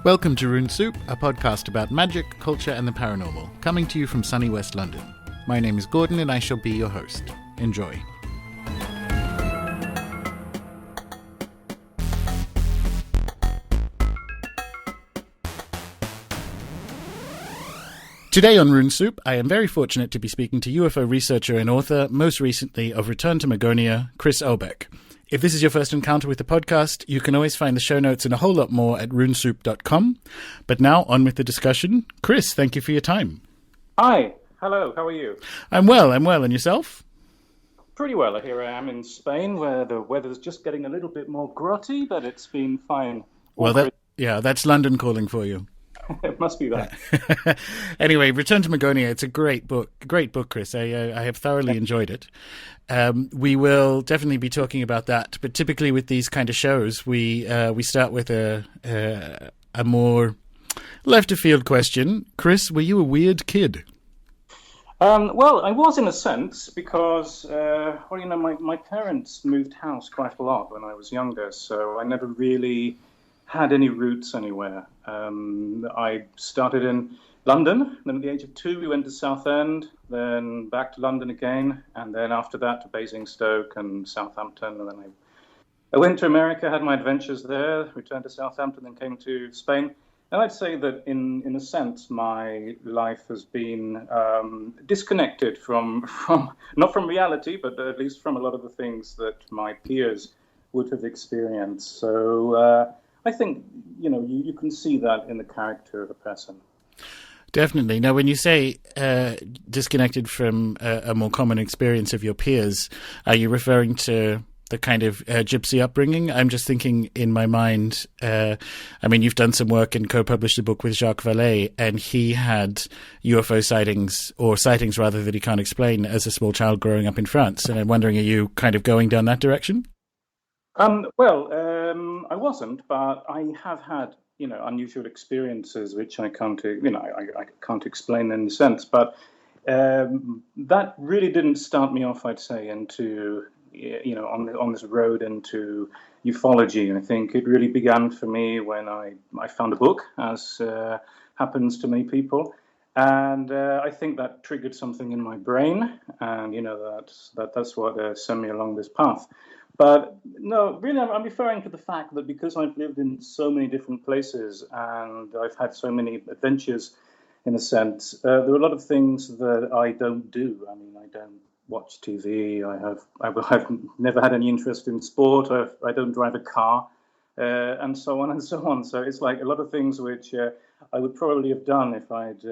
Welcome to Rune Soup, a podcast about magic, culture and the paranormal, coming to you from sunny West London. My name is Gordon and I shall be your host. Enjoy. Today on Rune Soup, I am very fortunate to be speaking to UFO researcher and author, most recently of Return to Magonia, Chris Aubeck. If this is your first encounter with the podcast, you can always find the show notes and a whole lot more at runesoup.com. But now, on with the discussion. Chris, thank you for your time. Hi. Hello. How are you? I'm well. And yourself? Pretty well. Here I am in Spain, where the weather's just getting a little bit more grotty, but it's been fine. That's London calling for you. It must be that. Anyway, Return to Magonia, it's a great book, Chris. I have thoroughly enjoyed it. We will definitely be talking about that, but typically with these kind of shows, we start with a more left-of-field question. Chris, were you a weird kid? Well, I was in a sense, because my parents moved house quite a lot when I was younger, so I never really had any roots anywhere. I started in London, then at the age of 2 we went to Southend, then back to London again, and then after that to Basingstoke and Southampton, and then I went to America, had my adventures there, returned to Southampton, then came to Spain. And I'd say that in a sense my life has been disconnected from not from reality, but at least from a lot of the things that my peers would have experienced. So I think, you can see that in the character of a person. Definitely. Now, when you say disconnected from a more common experience of your peers, are you referring to the kind of gypsy upbringing? I'm just thinking in my mind, you've done some work and co-published a book with Jacques Vallée, and he had UFO sightings rather that he can't explain as a small child growing up in France. And I'm wondering, are you kind of going down that direction? I wasn't, but I have had, unusual experiences which I can't explain in a sense. But that really didn't start me off, I'd say, into, on this road into ufology. I think it really began for me when I found a book, as happens to many people. And I think that triggered something in my brain, and that's what sent me along this path. But no, really, I'm referring to the fact that because I've lived in so many different places and I've had so many adventures, in a sense, there are a lot of things that I don't do. I don't watch TV. I've never had any interest in sport. I don't drive a car, and so on and so on. So it's like a lot of things which I would probably have done if I'd,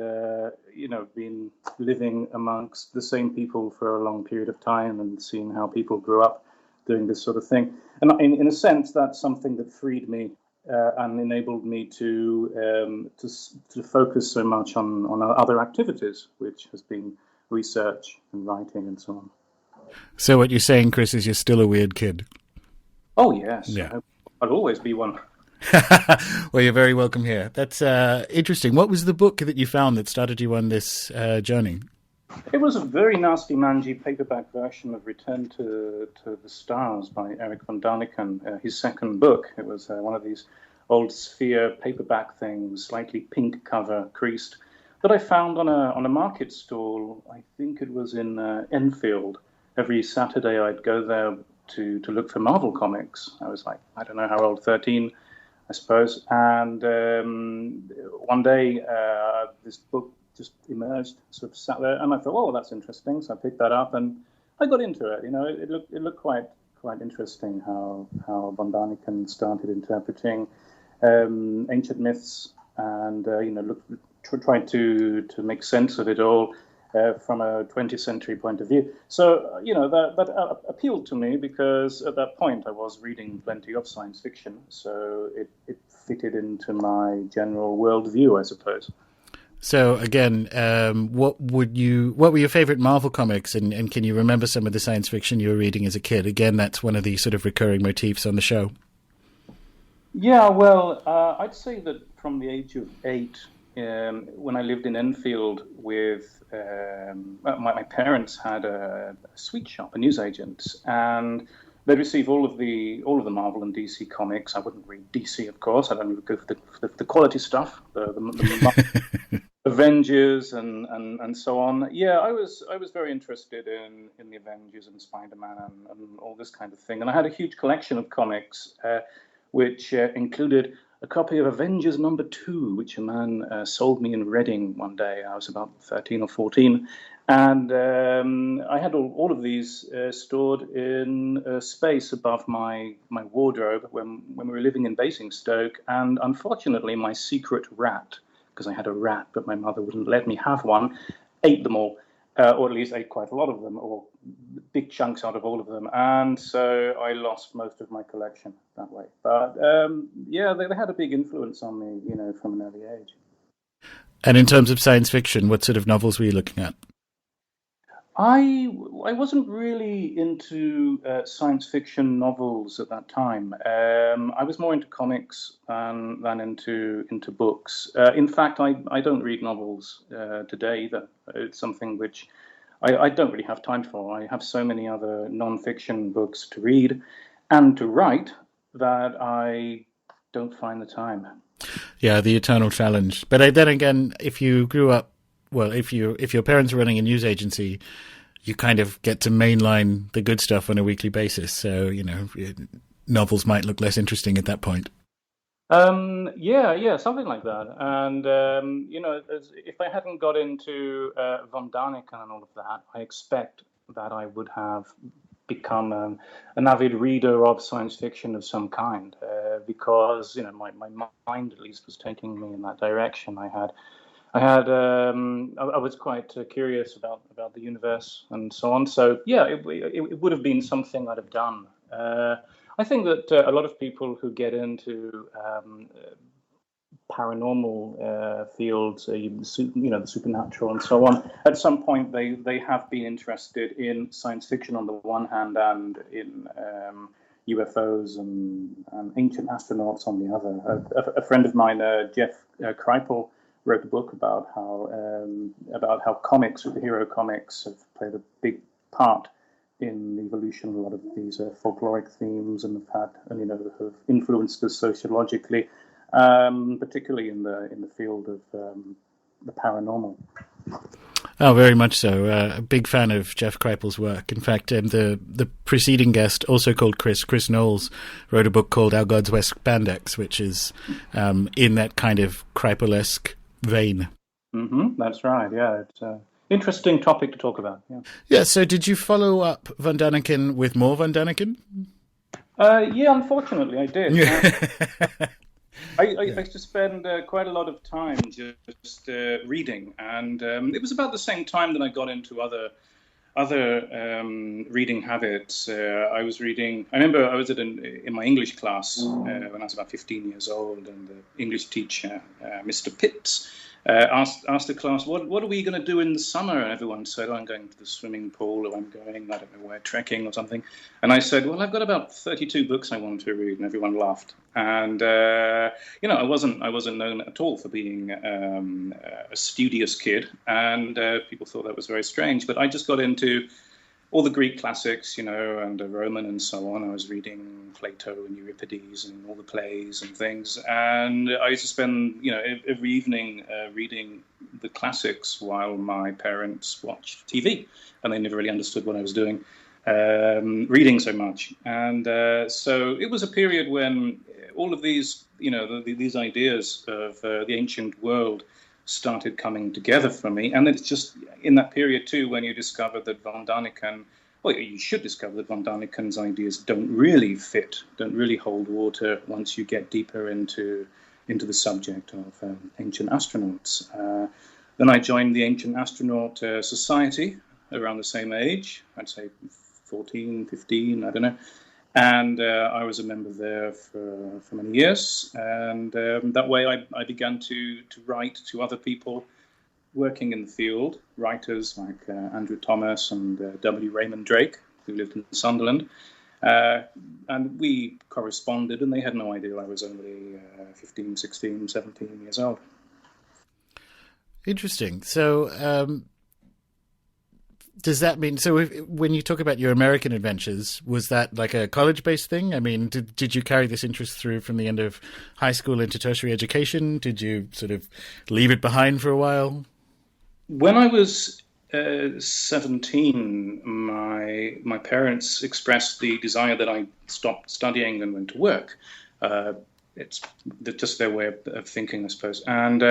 been living amongst the same people for a long period of time and seen how people grew up doing this sort of thing. And in a sense, that's something that freed me and enabled me to focus so much on other activities, which has been research and writing and so on. So what you're saying, Chris, is you're still a weird kid? Oh, yes. Yeah. I'll always be one. Well, you're very welcome here. That's interesting. What was the book that you found that started you on this journey? It was a very nasty, mangy paperback version of Return to the Stars by Eric von Daniken, his second book. It was one of these old sphere paperback things, slightly pink cover, creased, that I found on a market stall. I think it was in Enfield. Every Saturday I'd go there to look for Marvel comics. I was like, I don't know how old, 13, I suppose. And one day this book just emerged, sort of sat there, and I thought, oh, that's interesting. So I picked that up and I got into it. It looked quite interesting how von Daniken started interpreting ancient myths and tried to make sense of it all from a 20th century point of view. So that appealed to me because at that point I was reading plenty of science fiction, so it fitted into my general worldview, I suppose. So again, what were your favorite Marvel comics, and can you remember some of the science fiction you were reading as a kid? Again, that's one of the sort of recurring motifs on the show. Yeah, well, I'd say that from the age of 8, when I lived in Enfield with my parents had a sweet shop, a newsagent, and they'd receive all of the Marvel and DC comics. I wouldn't read DC, of course. I'd only go for the quality stuff, the Avengers and so on. Yeah, I was very interested in the Avengers and Spider-Man and all this kind of thing. And I had a huge collection of comics, which included a copy of Avengers #2, which a man sold me in Reading one day. I was about 13 or 14. And I had all of these stored in a space above my wardrobe when we were living in Basingstoke. And unfortunately, my secret rat, because I had a rat, but my mother wouldn't let me have one, ate them all, or at least ate quite a lot of them, or big chunks out of all of them. And so I lost most of my collection that way. But yeah, they had a big influence on me, from an early age. And in terms of science fiction, what sort of novels were you looking at? I wasn't really into science fiction novels at that time. I was more into comics than into books. In fact, I don't read novels today either. It's something which I don't really have time for. I have so many other non-fiction books to read and to write that I don't find the time. Yeah, the eternal challenge. But then again, if you grew up, well, if your parents are running a news agency, you kind of get to mainline the good stuff on a weekly basis. So, novels might look less interesting at that point. Yeah, something like that. And, if I hadn't got into von Daniken and all of that, I expect that I would have become an avid reader of science fiction of some kind, because, my mind at least was taking me in that direction. I was quite curious about the universe and so on. So yeah, it would have been something I'd have done. I think that a lot of people who get into paranormal fields, the supernatural and so on, at some point they have been interested in science fiction on the one hand and in UFOs and ancient astronauts on the other. A friend of mine, Jeff Kripal, wrote a book about how comics, superhero comics, have played a big part in the evolution of a lot of these folkloric themes and have influenced us sociologically, particularly in the field of the paranormal. Oh, very much so. A big fan of Jeff Kripal's work. In fact, the preceding guest, also called Chris Knowles, wrote a book called Our Gods West Spandex, which is in that kind of Kripal-esque vein. Mm-hmm, that's right. Yeah, it's an interesting topic to talk about. Yeah. Yeah. So, did you follow up von Daniken with more von Daniken? Yeah, unfortunately, I did. I used to spend quite a lot of time just reading, and it was about the same time that I got into other reading habits. I remember I was in my English class when I was about 15 years old, and the English teacher, Mr. Pitts, asked the class, what are we going to do in the summer? And everyone said, I'm going to the swimming pool, or I'm going, I don't know where, trekking or something. And I said, well, I've got about 32 books I want to read, and everyone laughed. And I wasn't known at all for being a studious kid, and people thought that was very strange. But I just got into all the Greek classics, and Roman and so on. I was reading Plato and Euripides and all the plays and things. And I used to spend, every evening reading the classics while my parents watched TV. And they never really understood what I was doing, reading so much. And so it was a period when all of these, these ideas of the ancient world started coming together for me. And it's just in that period, too, when you discover that von Daniken, well, you should discover that von Daniken's ideas don't really hold water once you get deeper into the subject of ancient astronauts. Then I joined the Ancient Astronaut Society around the same age, I'd say 14, 15, I don't know. And I was a member there for many years. And that way I began to write to other people working in the field, writers like Andrew Thomas and W. Raymond Drake, who lived in Sunderland. And we corresponded, and they had no idea I was only 15, 16, 17 years old. Interesting. So Does that mean, so when you talk about your American adventures, was that like a college-based thing? I mean, did you carry this interest through from the end of high school into tertiary education? Did you sort of leave it behind for a while? When I was 17, my parents expressed the desire that I stop studying and went to work. Uh, it's just their way of thinking, I suppose. And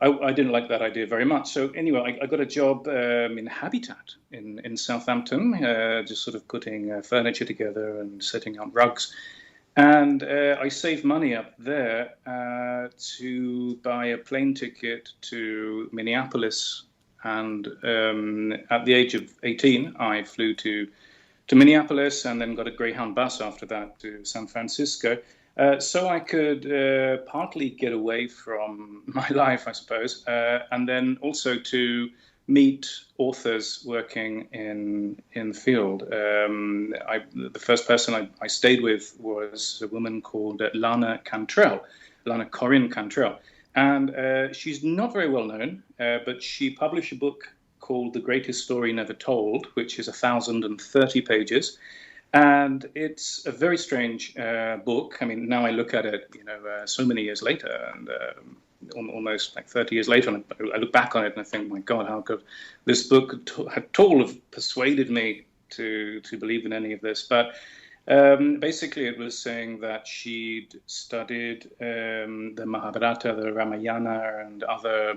I didn't like that idea very much. So anyway, I got a job in Habitat in Southampton, just sort of putting furniture together and setting up rugs. And I saved money up there to buy a plane ticket to Minneapolis. And at the age of 18, I flew to Minneapolis and then got a Greyhound bus after that to San Francisco. So I could partly get away from my life, I suppose, and then also to meet authors working in the field. The first person I stayed with was a woman called Lana Corinne Cantrell. And she's not very well known, but she published a book called The Greatest Story Never Told, which is 1,030 pages. And it's a very strange book. I mean, now I look at it, so many years later, and almost like 30 years later, and I look back on it and I think, my God, how could this book at all have persuaded me to believe in any of this? But basically, it was saying that she'd studied the Mahabharata, the Ramayana, and other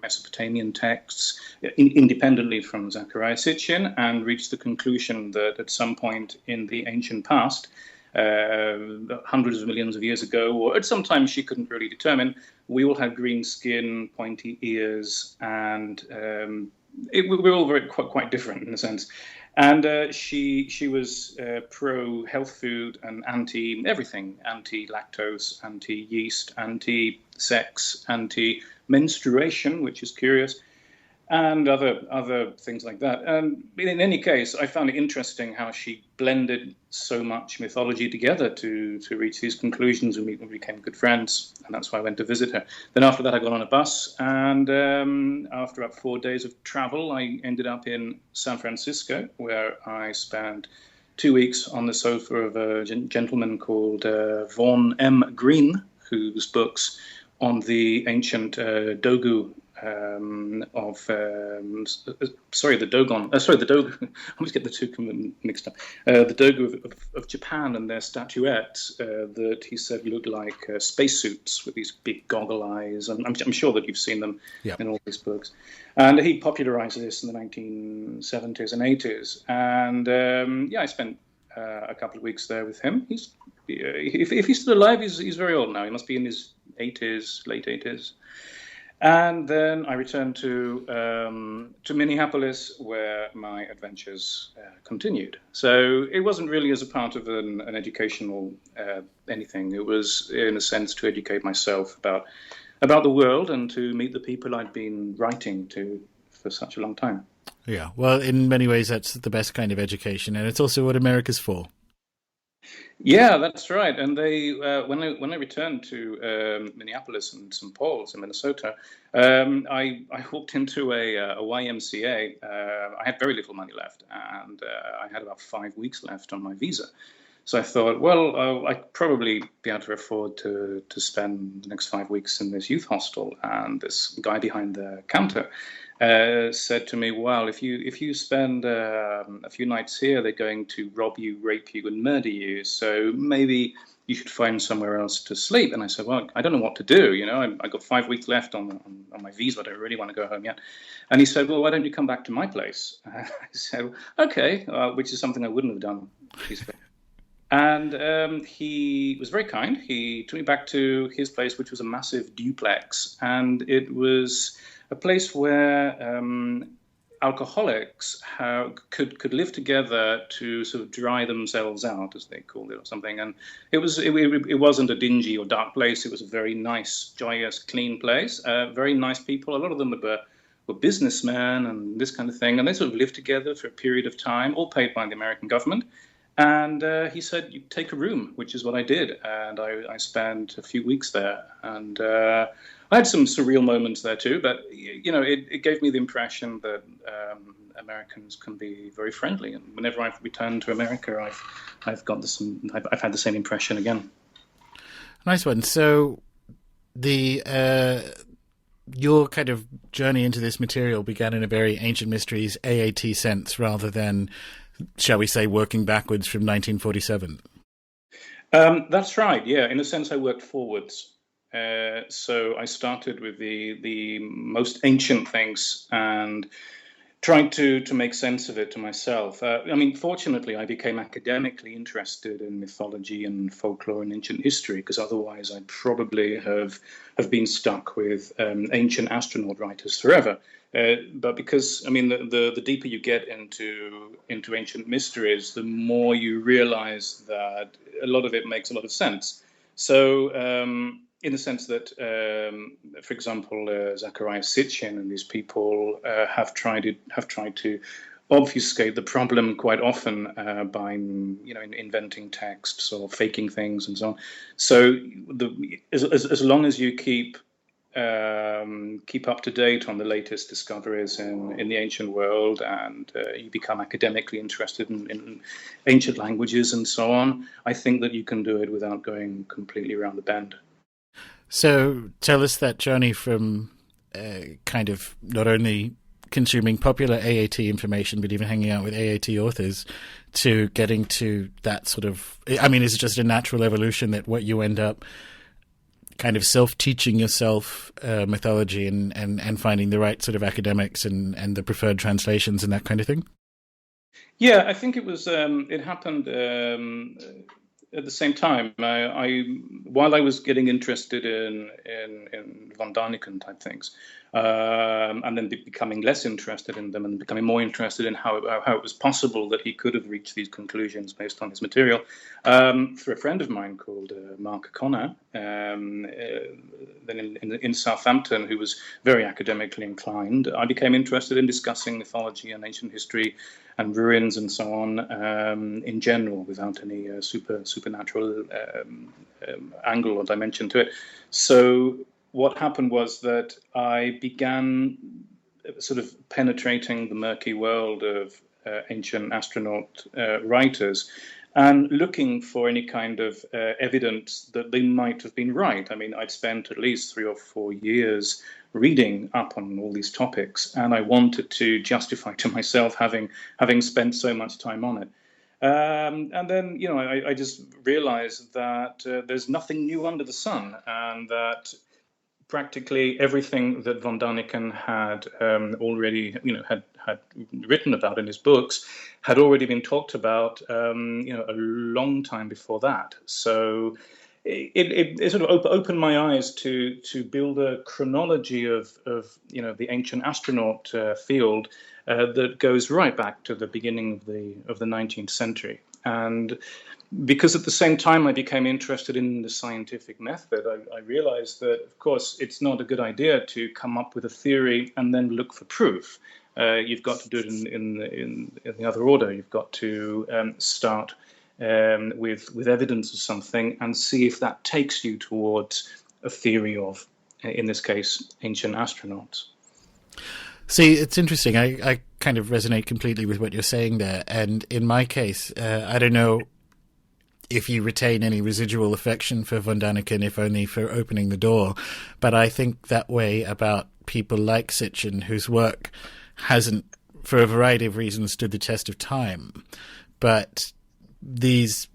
Mesopotamian texts independently from Zecharia Sitchin, and reached the conclusion that at some point in the ancient past, hundreds of millions of years ago, or at some time she couldn't really determine, we all had green skin, pointy ears, and we're all quite different in a sense. And she was pro health food and anti everything, anti lactose, anti yeast, anti sex, anti menstruation, which is curious, and other things like that. And in any case, I found it interesting how she blended so much mythology together to reach these conclusions, and we became good friends, and that's why I went to visit her. Then after that, I got on a bus, and after about 4 days of travel, I ended up in San Francisco, where I spent 2 weeks on the sofa of a gentleman called Vaughan M. Green, whose books on the ancient Dogu the Dogon. The Dogu. I always get the two mixed up. The Dogu of Japan and their statuettes that he said looked like spacesuits with these big goggle eyes. And I'm sure that you've seen them in all these books. And he popularized this in the 1970s and 80s. And I spent a couple of weeks there with him. If he's still alive, he's very old now. He must be in his 80s, late 80s. And then I returned to Minneapolis, where my adventures continued. So it wasn't really as a part of an educational anything. It was, in a sense, to educate myself about the world and to meet the people I'd been writing to for such a long time. Yeah, well, in many ways, that's the best kind of education, and it's also what America's for. Yeah, that's right. And they, when I returned to Minneapolis and St. Paul's in Minnesota, I walked into a YMCA. I had very little money left, and I had about 5 weeks left on my visa. So I thought, well, I'd probably be able to afford to spend the next 5 weeks in this youth hostel. And this guy behind the counter said to me, well, if you spend a few nights here, they're going to rob you, rape you, and murder you. So maybe you should find somewhere else to sleep. And I said, well, I don't know what to do. I got 5 weeks left on my visa. I don't really want to go home yet. And he said, well, why don't you come back to my place? I said, okay, which is something I wouldn't have done. And he was very kind. He took me back to his place, which was a massive duplex. And it was a place where alcoholics could live together to sort of dry themselves out, as they called it, or something. And it wasn't a dingy or dark place. It was a very nice, joyous, clean place. Very nice people. A lot of them were businessmen and this kind of thing. And they sort of lived together for a period of time, all paid by the American government. And he said, you take a room, which is what I did. And I spent a few weeks there. And I had some surreal moments there too. But, it gave me the impression that Americans can be very friendly. And whenever I've returned to America, I've had the same impression again. Nice one. So the your kind of journey into this material began in a very ancient mysteries AAT sense, rather than, shall we say, working backwards from 1947. That's right. Yeah, in a sense, I worked forwards. So I started with the most ancient things and tried to make sense of it to myself. Fortunately, I became academically interested in mythology and folklore and ancient history, because otherwise I'd probably have been stuck with ancient astronaut writers forever. But because, the deeper you get into ancient mysteries, the more you realize that a lot of it makes a lot of sense. So, in the sense that, for example, Zachariah Sitchin and these people have tried to obfuscate the problem quite often by inventing texts or faking things and so on. So as long as you keep up to date on the latest discoveries in the ancient world, and you become academically interested in ancient languages and so on, I think that you can do it without going completely around the bend. So tell us that journey from kind of not only consuming popular AAT information, but even hanging out with AAT authors, to getting to that sort of, is it just a natural evolution that what you end up kind of self-teaching yourself mythology and finding the right sort of academics and the preferred translations and that kind of thing? Yeah, I think it happened at the same time. While I was getting interested in von Daniken type things, and then becoming less interested in them and becoming more interested in how it was possible that he could have reached these conclusions based on his material, through a friend of mine called Mark Connor, then in Southampton, who was very academically inclined, I became interested in discussing mythology and ancient history and ruins and so on in general, without any supernatural angle or dimension to it. So what happened was that I began sort of penetrating the murky world of ancient astronaut writers and looking for any kind of evidence that they might have been right. I'd spent at least 3 or 4 years reading up on all these topics, and I wanted to justify to myself having spent so much time on it. And then, I just realized that there's nothing new under the sun, and that practically everything that von Daniken had already, had written about in his books had already been talked about, a long time before that. So it sort of opened my eyes to build a chronology of the ancient astronaut field that goes right back to the beginning of the 19th century. And because at the same time I became interested in the scientific method, I realized that, of course, it's not a good idea to come up with a theory and then look for proof. You've got to do it in the other order. You've got to start with evidence of something and see if that takes you towards a theory of, in this case, ancient astronauts. See, it's interesting. I kind of resonate completely with what you're saying there. And in my case, I don't know if you retain any residual affection for von Daniken, if only for opening the door. But I think that way about people like Sitchin, whose work hasn't, for a variety of reasons, stood the test of time. But these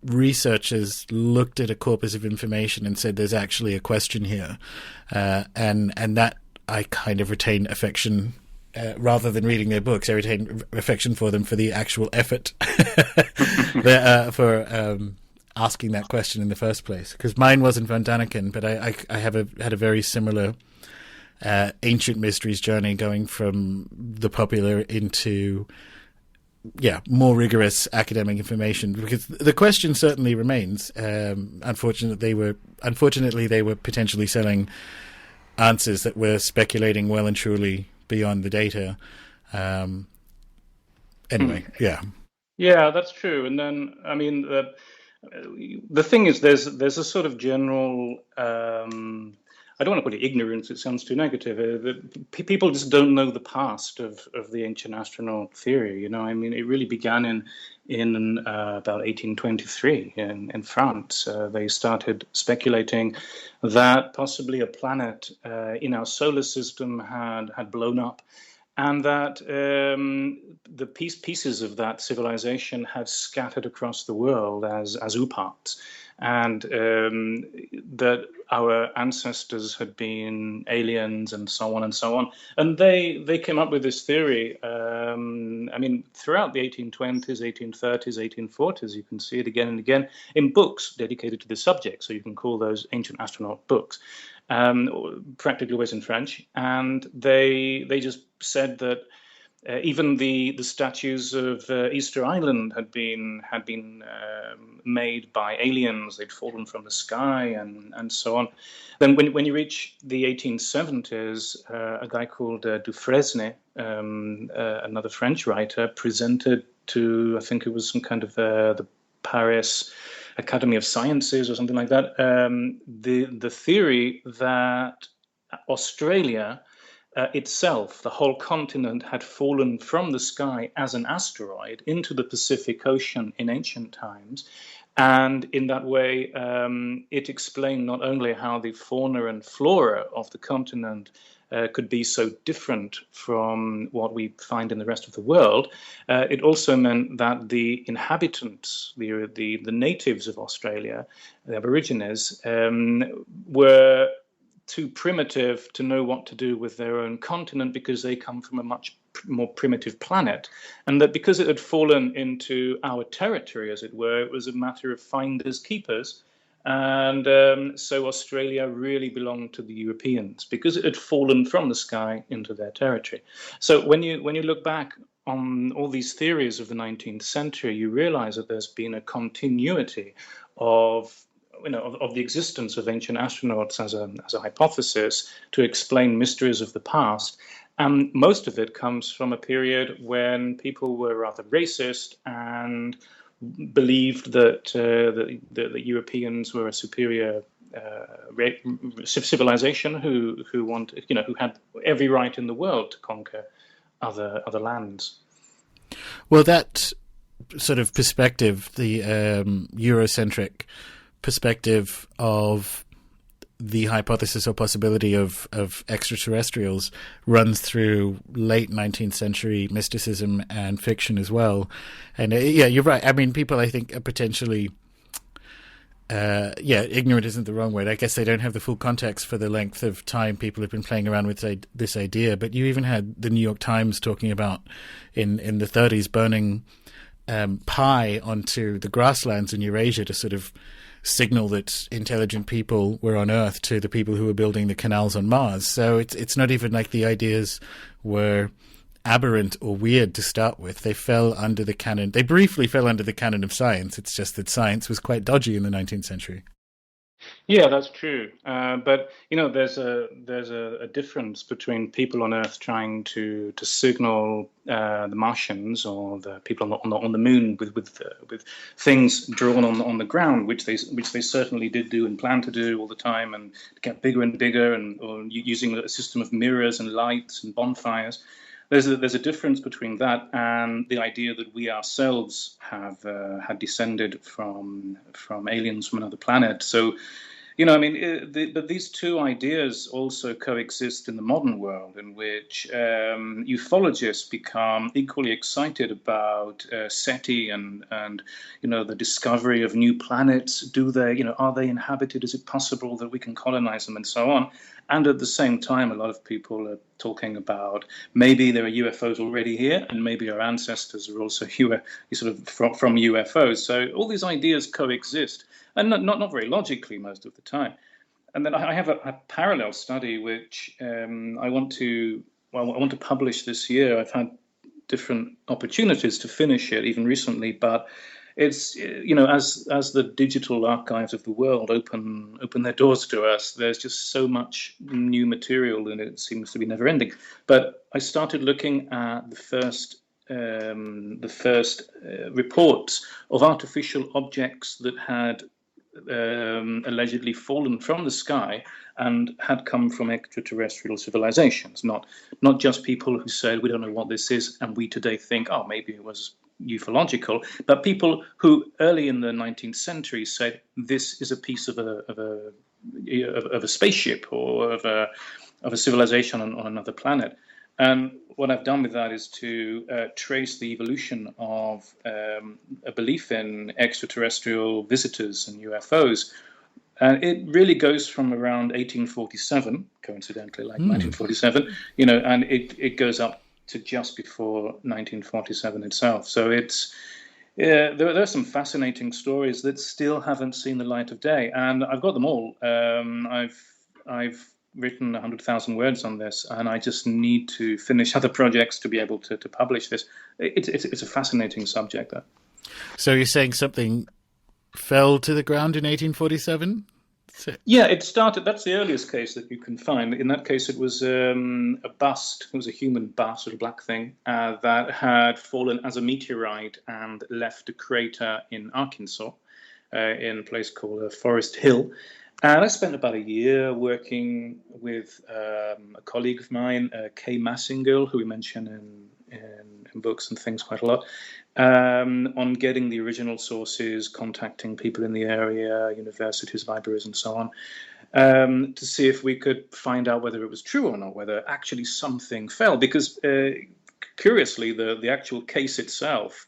researchers looked at a corpus of information and said, there's actually a question here. And that I kind of retain affection. Rather than reading their books, I retain affection for them for the actual effort for asking that question in the first place. Because mine wasn't von Daniken, but I had a very similar ancient mysteries journey, going from the popular into more rigorous academic information. Because the question certainly remains. Unfortunately, they were potentially selling answers that were speculating well and truly beyond the data. Anyway, yeah, that's true. And then the thing is, there's a sort of general I don't want to call it ignorance, it sounds too negative. People just don't know the past of the ancient astronaut theory. I mean, it really began in about 1823 in France. They started speculating that possibly a planet in our solar system had blown up, and that the pieces of that civilization had scattered across the world as UPARTs, and that our ancestors had been aliens, and so on and so on. And they came up with this theory. I mean, throughout the 1820s, 1830s, 1840s, you can see it again and again in books dedicated to this subject. So you can call those ancient astronaut books. Practically always in French, and they just said that even the statues of Easter Island had been made by aliens. They'd fallen from the sky, and so on. Then when you reach the 1870s, a guy called Dufresne, another French writer, presented to, I think it was some kind of the Paris Academy of Sciences or something like that, the theory that Australia itself, the whole continent, had fallen from the sky as an asteroid into the Pacific Ocean in ancient times. And in that way, it explained not only how the fauna and flora of the continent could be so different from what we find in the rest of the world. It also meant that the inhabitants, the natives of Australia, the Aborigines, were too primitive to know what to do with their own continent, because they come from a much more primitive planet, and that because it had fallen into our territory, as it were, it was a matter of finders keepers. And so Australia really belonged to the Europeans because it had fallen from the sky into their territory. So when you look back on all these theories of the 19th century, you realize that there's been a continuity of the existence of ancient astronauts as a hypothesis to explain mysteries of the past. And most of it comes from a period when people were rather racist and believed that the Europeans were a superior civilization who had every right in the world to conquer other lands. Well, that sort of perspective, the Eurocentric perspective of the hypothesis or possibility of extraterrestrials, runs through late 19th century mysticism and fiction as well. And yeah, you're right. I mean, people, I think, are potentially ignorant isn't the wrong word. I guess they don't have the full context for the length of time people have been playing around with this idea. But you even had the New York Times talking about in the 30s burning pie onto the grasslands in Eurasia to sort of signal that intelligent people were on Earth to the people who were building the canals on Mars. So it's not even like the ideas were aberrant or weird to start with. They fell under the canon. They briefly fell under the canon of science. It's just that science was quite dodgy in the 19th century. Yeah, that's true. But there's a difference between people on Earth trying to signal the Martians or the people on the moon with things drawn on the ground, which they certainly did do and plan to do all the time, and get bigger and bigger, or using a system of mirrors and lights and bonfires. There's a difference between that and the idea that we ourselves had descended from aliens from another planet. So, but these two ideas also coexist in the modern world, in which ufologists become equally excited about SETI and the discovery of new planets. Are they inhabited? Is it possible that we can colonize them, and so on? And at the same time, a lot of people are talking about maybe there are UFOs already here, and maybe our ancestors are also from UFOs. So all these ideas coexist, and not very logically most of the time. And then I have a parallel study which I want to publish this year. I've had different opportunities to finish it, even recently, but it's as the digital archives of the world open their doors to us, there's just so much new material, and it seems to be never ending. But I started looking at the first reports of artificial objects that had allegedly fallen from the sky and had come from extraterrestrial civilizations, not just people who said, we don't know what this is, and we today think, oh, maybe it was ufological, but people who early in the 19th century said, this is a piece of a spaceship or of a civilization on another planet. And what I've done with that is to trace the evolution of a belief in extraterrestrial visitors and UFOs. And it really goes from around 1847, coincidentally, like 1947, and it goes up to just before 1947 itself. So there are some fascinating stories that still haven't seen the light of day, and I've got them all. I've written 100,000 words on this, and I just need to finish other projects to be able to publish this. It's a fascinating subject, though. So you're saying something fell to the ground in 1847? Yeah, it started. That's the earliest case that you can find. In that case, it was a bust. It was a human bust, a black thing, that had fallen as a meteorite and left a crater in Arkansas, in a place called Forest Hill. And I spent about a year working with a colleague of mine, Kay Massingill, who we mention in books and things quite a lot, on getting the original sources, contacting people in the area, universities, libraries, and so on, to see if we could find out whether it was true or not, whether actually something fell. Because curiously, the actual case itself,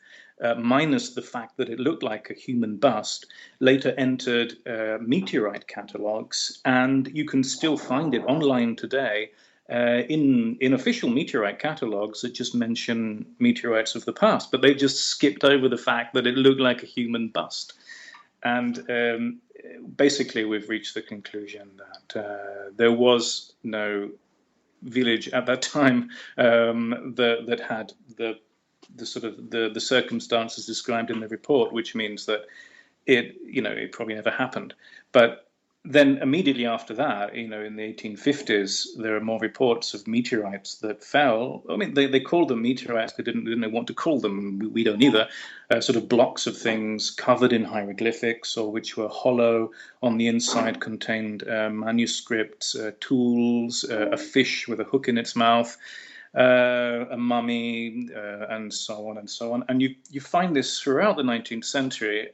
minus the fact that it looked like a human bust, later entered meteorite catalogues, and you can still find it online today in official meteorite catalogues that just mention meteorites of the past, but they just skipped over the fact that it looked like a human bust. And basically, we've reached the conclusion that there was no village at that time that had the sort of the circumstances described in the report, which means that it probably never happened. But then immediately after that, in the 1850s, there are more reports of meteorites that fell. I mean, they called them meteorites. They didn't know what to call them. We don't either. Sort of blocks of things covered in hieroglyphics, or which were hollow on the inside, contained manuscripts, tools, a fish with a hook in its mouth, a mummy, and so on and so on. And you find this throughout the 19th century.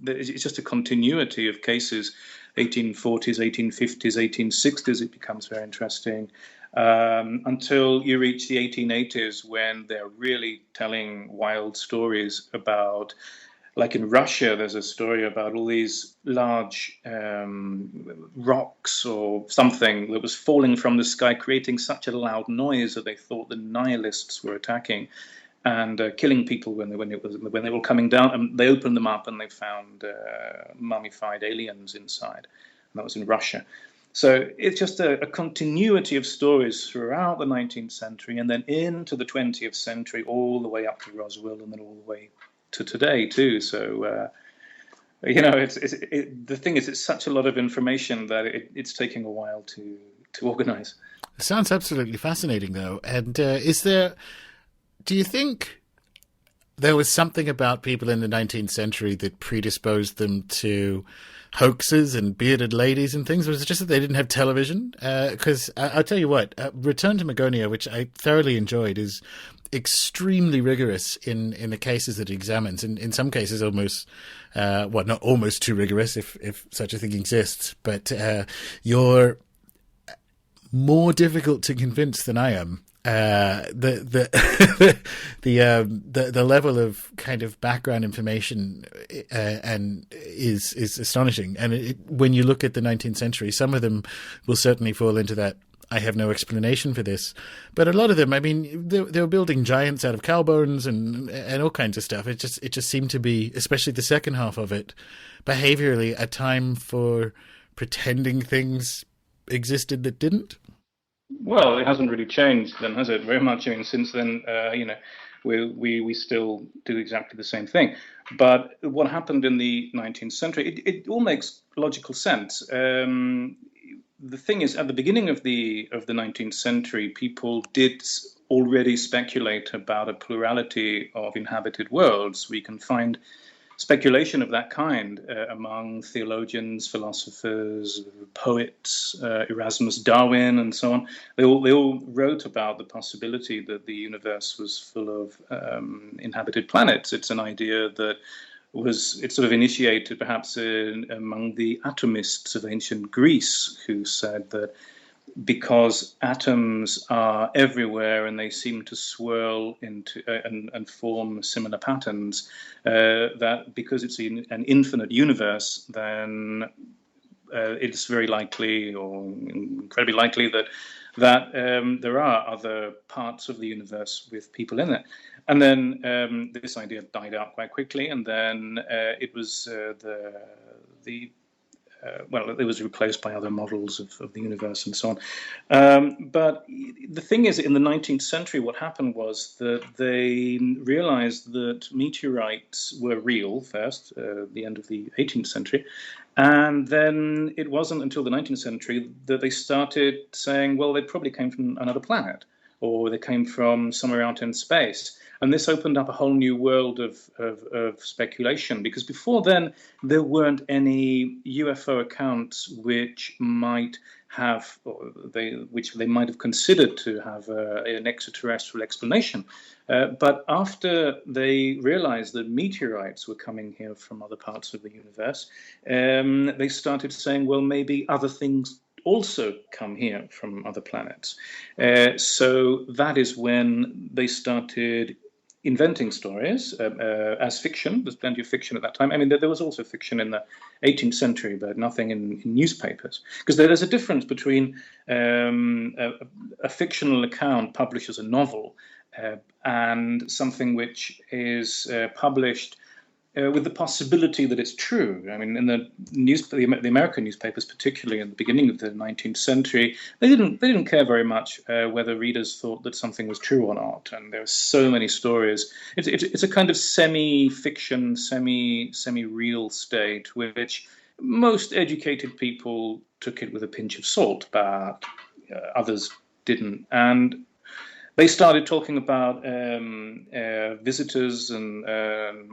It's just a continuity of cases, 1840s, 1850s, 1860s. It becomes very interesting until you reach the 1880s, when they're really telling wild stories about, like in Russia, there's a story about all these large rocks or something that was falling from the sky, creating such a loud noise that they thought the nihilists were attacking and killing people when they were coming down. And they opened them up and they found mummified aliens inside. And that was in Russia. So it's just a continuity of stories throughout the 19th century, and then into the 20th century, all the way up to Roswell, and then all the way to today too. So the thing is, it's such a lot of information that it's taking a while to organize. It sounds absolutely fascinating, though. And do you think there was something about people in the 19th century that predisposed them to hoaxes and bearded ladies and things? Was it just that they didn't have television? Because I'll tell you what, Return to Magonia, which I thoroughly enjoyed, is extremely rigorous in the cases that it examines, and in some cases almost, not almost too rigorous, if such a thing exists, but you're more difficult to convince than I am. The level of kind of background information and is astonishing. And when you look at the 19th century, some of them will certainly fall into that I have no explanation for this. But a lot of them, I mean, they were building giants out of cow bones and all kinds of stuff. It just seemed to be, especially the second half of it, behaviorally a time for pretending things existed that didn't. Well, it hasn't really changed then, has it? Very much. I mean, since then, we still do exactly the same thing. But what happened in the 19th century, it all makes logical sense. The thing is, at the beginning of the 19th century, people did already speculate about a plurality of inhabited worlds. We can find speculation of that kind among theologians, philosophers, poets, Erasmus Darwin, and so on. They all wrote about the possibility that the universe was full of inhabited planets. It's an idea that it sort of initiated perhaps among the atomists of ancient Greece, who said that because atoms are everywhere and they seem to swirl into and form similar patterns, that because it's an infinite universe, then it's very likely, or incredibly likely, that there are other parts of the universe with people in it. And then this idea died out quite quickly, and then it was it was replaced by other models of the universe and so on. But the thing is, in the 19th century, what happened was that they realized that meteorites were real first, the end of the 18th century. And then it wasn't until the 19th century that they started saying, well, they probably came from another planet, or they came from somewhere out in space. And this opened up a whole new world of speculation, because before then there weren't any UFO accounts which might have, which they might have considered to have an extraterrestrial explanation. But after they realized that meteorites were coming here from other parts of the universe, they started saying, well, maybe other things also come here from other planets. So that is when they started inventing stories as fiction. There's plenty of fiction at that time. I mean, there was also fiction in the 18th century, but nothing in newspapers. Because there's a difference between a fictional account published as a novel and something which is published with the possibility that it's true. I mean, in the American newspapers, particularly at the beginning of the 19th century, they didn't care very much whether readers thought that something was true or not. And there are so many stories. It's a kind of semi-fiction, semi-real state, which most educated people took it with a pinch of salt, but others didn't. And they started talking about visitors and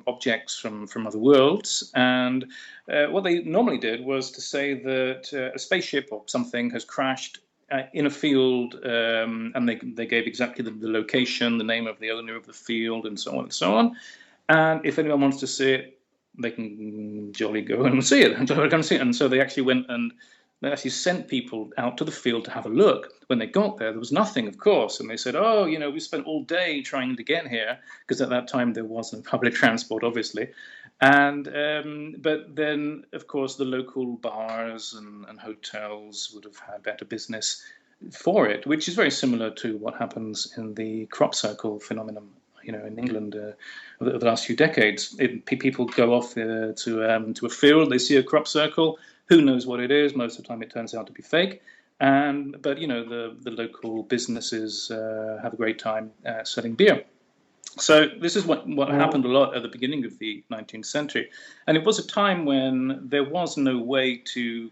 objects from other worlds, and what they normally did was to say that a spaceship or something has crashed in a field, and they gave exactly the location, the name of the owner of the field, and so on and so on. And if anyone wants to see it, they can jolly go and see it. And so they actually went and they actually sent people out to the field to have a look. When they got there was nothing, of course. And they said, oh, we spent all day trying to get here, because at that time there wasn't public transport, obviously. And but then, of course, the local bars and hotels would have had better business for it, which is very similar to what happens in the crop circle phenomenon, in England the last few decades. People go off to a field, they see a crop circle. Who knows what it is? Most of the time it turns out to be fake. But the local businesses have a great time selling beer. So this is what happened a lot at the beginning of the 19th century. And it was a time when there was no way to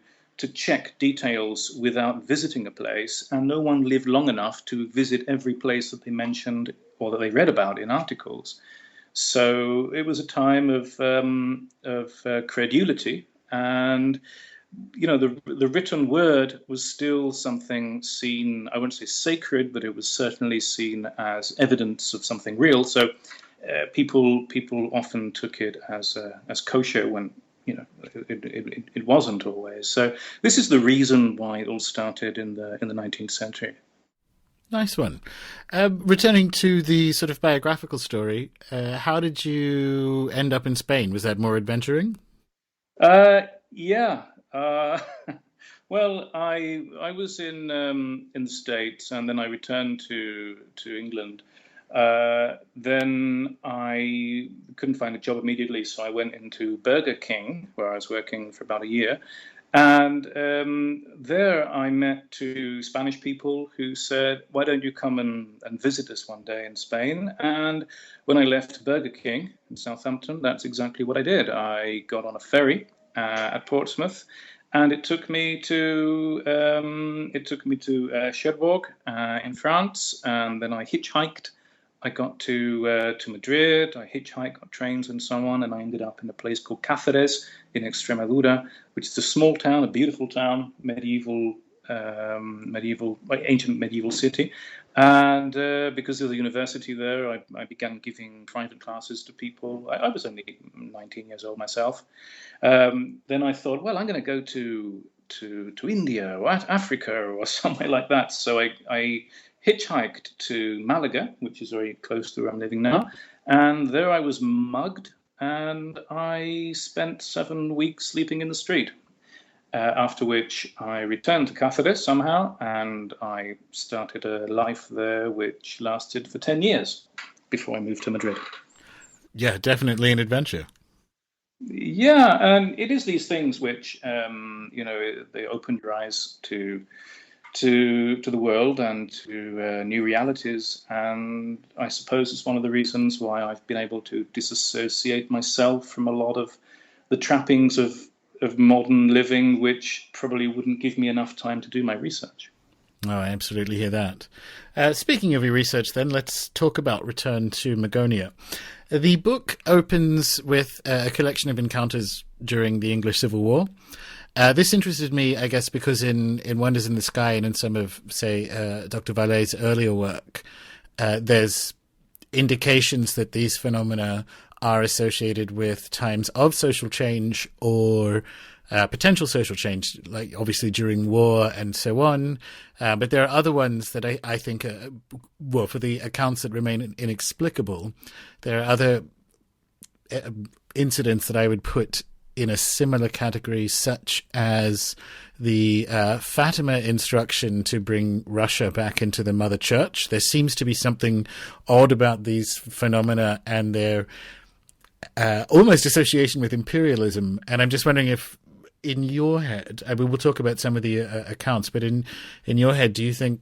check details without visiting a place, and no one lived long enough to visit every place that they mentioned or that they read about in articles. So it was a time of credulity. And the written word was still something seen, I wouldn't say sacred, but it was certainly seen as evidence of something real. So people often took it as kosher when it wasn't always. So this is the reason why it all started in the 19th century. Nice one. Returning to the sort of biographical story, how did you end up in Spain? Was that more adventuring? Yeah. Well, I was in the States, and then I returned to England. Then I couldn't find a job immediately, so I went into Burger King, where I was working for about a year. And there I met two Spanish people who said, why don't you come and visit us one day in Spain? And when I left Burger King in Southampton, that's exactly what I did. I got on a ferry at Portsmouth, and it took me to Cherbourg in France, and then I hitchhiked I got to Madrid. I hitchhiked, got trains and so on, and I ended up in a place called Cáceres in Extremadura, which is a small town, a beautiful town, ancient medieval city. And because of the university there, I began giving private classes to people. I was only 19 years old myself. Then I thought, well, I'm going to go to India or Africa or somewhere like that. So I hitchhiked to Malaga, which is very close to where I'm living now. And there I was mugged, and I spent 7 weeks sleeping in the street. After which I returned to Cáceres somehow, and I started a life there which lasted for 10 years before I moved to Madrid. Yeah, definitely an adventure. Yeah, and it is these things which, they open your eyes to the world and to new realities. And I suppose it's one of the reasons why I've been able to disassociate myself from a lot of the trappings of modern living, which probably wouldn't give me enough time to do my research. Oh, I absolutely hear that. Speaking of your research, then, let's talk about Return to Magonia. The book opens with a collection of encounters during the English Civil War. This interested me, I guess, because in Wonders in the Sky and in some of, say, Dr. Vallet's earlier work, there's indications that these phenomena are associated with times of social change or potential social change, like obviously during war and so on. But there are other ones that I think, for the accounts that remain inexplicable, there are other incidents that I would put in a similar category, such as the Fatima instruction to bring Russia back into the Mother Church. There seems to be something odd about these phenomena and their almost association with imperialism. And I'm just wondering if, in your head, I mean, we'll talk about some of the accounts, but in your head, do you think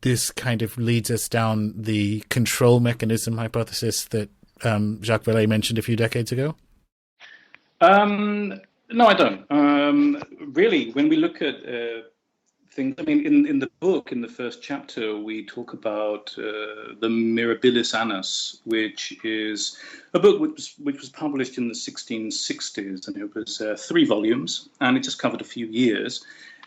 this kind of leads us down the control mechanism hypothesis that Jacques Vallée mentioned a few decades ago? No, I don't. Really, when we look at things, I mean, in the book, in the first chapter, we talk about the Mirabilis Annus, which is a book which was published in the 1660s, and it was 3 volumes, and it just covered a few years.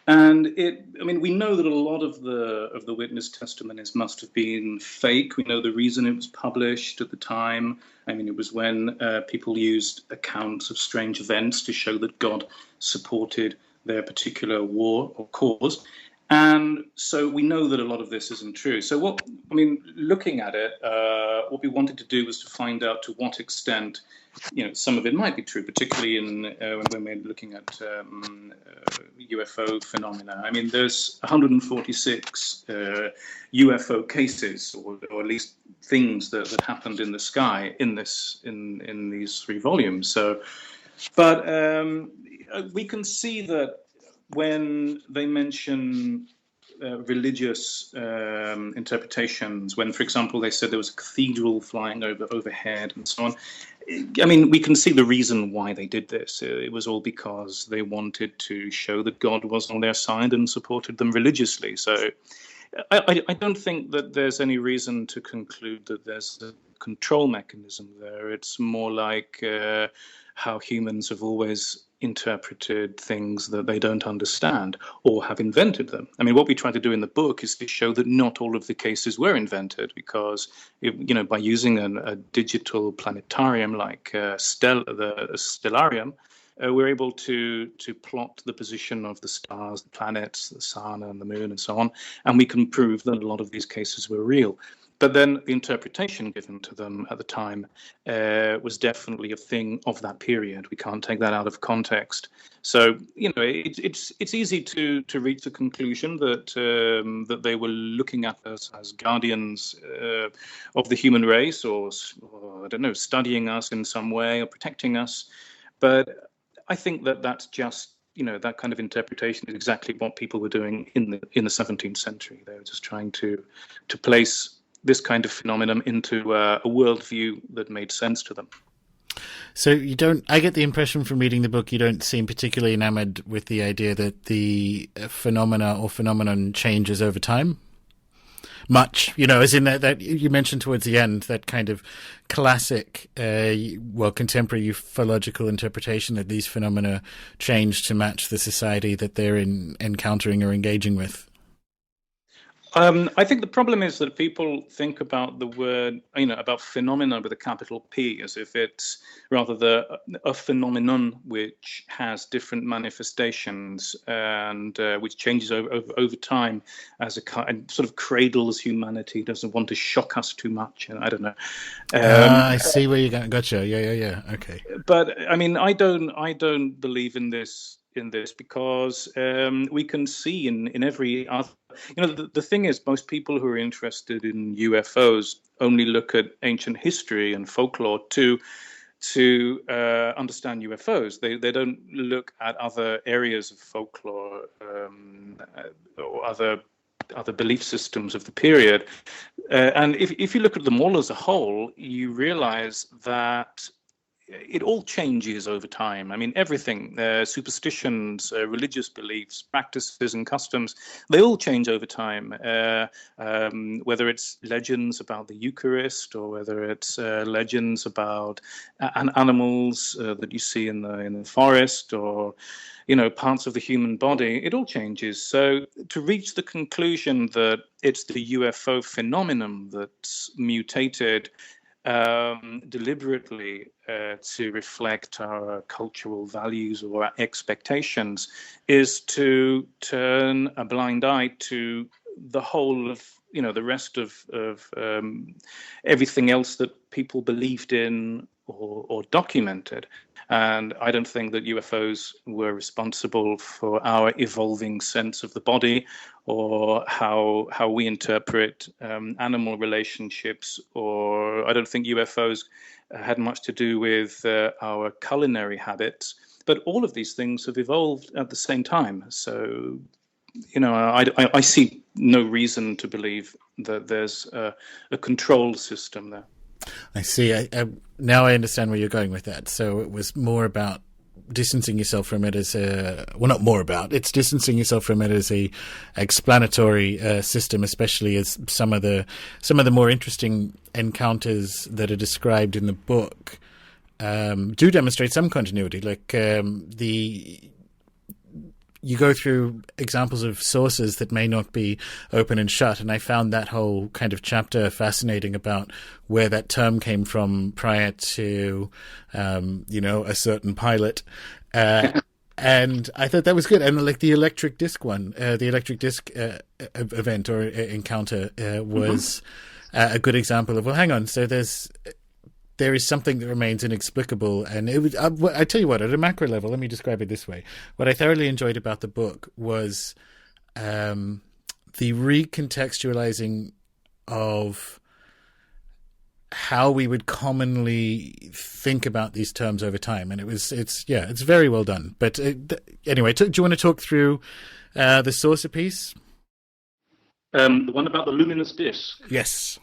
And we know that a lot of the witness testimonies must have been fake. We know the reason it was published at the time. I mean, it was when people used accounts of strange events to show that God supported their particular war or cause. And so we know that a lot of this isn't true. So looking at it, what we wanted to do was to find out to what extent, some of it might be true, particularly when we're looking at UFO phenomena. I mean, there's 146 UFO cases, or at least things that happened in the sky in these 3 volumes. So, but we can see that when they mention religious interpretations, when, for example, they said there was a cathedral flying overhead and so on, I mean, we can see the reason why they did this. It was all because they wanted to show that God was on their side and supported them religiously. So I don't think that there's any reason to conclude that there's a control mechanism there. It's more like how humans have always interpreted things that they don't understand or have invented them. I mean, what we try to do in the book is to show that not all of the cases were invented, because, by using a digital planetarium like the Stellarium, we're able to plot the position of the stars, the planets, the sun and the moon and so on, and we can prove that a lot of these cases were real. But then the interpretation given to them at the time was definitely a thing of that period. We can't take that out of context. So, it's easy to reach the conclusion that they were looking at us as guardians of the human race, or I don't know, studying us in some way or protecting us. But I think that's just, that kind of interpretation is exactly what people were doing in the 17th century. They were just trying to place this kind of phenomenon into a worldview that made sense to them. So I get the impression from reading the book, you don't seem particularly enamored with the idea that the phenomena or phenomenon changes over time. much, as in that you mentioned towards the end, that kind of classic, contemporary ufological interpretation that these phenomena change to match the society that they're encountering or engaging with. I think the problem is that people think about the word, about phenomena with a capital P, as if it's rather a phenomenon which has different manifestations and which changes over time as and sort of cradles humanity, doesn't want to shock us too much. I don't know. I see where you're going. Gotcha. Yeah. Okay. But I mean, I don't believe in this because we can see in every other, the thing is, most people who are interested in UFOs only look at ancient history and folklore to understand UFOs. They don't look at other areas of folklore or other belief systems of the period. And if you look at them all as a whole, you realize that it all changes over time. I mean, everything, superstitions, religious beliefs, practices and customs, they all change over time, whether it's legends about the Eucharist or whether it's legends about animals that you see in the forest or, parts of the human body. It all changes. So to reach the conclusion that it's the UFO phenomenon that's mutated deliberately to reflect our cultural values or our expectations is to turn a blind eye to the whole of the rest of everything else that people believed in or documented. And I don't think that UFOs were responsible for our evolving sense of the body or how we interpret animal relationships, or I don't think UFOs had much to do with our culinary habits. But all of these things have evolved at the same time. So, I see no reason to believe that there's a control system there. I see. Now I understand where you're going with that. So it was more about distancing yourself from it as not more about, it's distancing yourself from it as a explanatory system, especially as some of the more interesting encounters that are described in the book do demonstrate some continuity. Like you go through examples of sources that may not be open and shut, and I found that whole kind of chapter fascinating about where that term came from prior to, a certain pilot. And I thought that was good. And like the electric disc one, the electric disc event or encounter was a good example of, well, hang on, so there is something that remains inexplicable. And it was, I tell you what, at a macro level, let me describe it this way. What I thoroughly enjoyed about the book was the recontextualizing of how we would commonly think about these terms over time. And it's very well done. But anyway, do you want to talk through the saucer piece? The one about the luminous disc? Yes.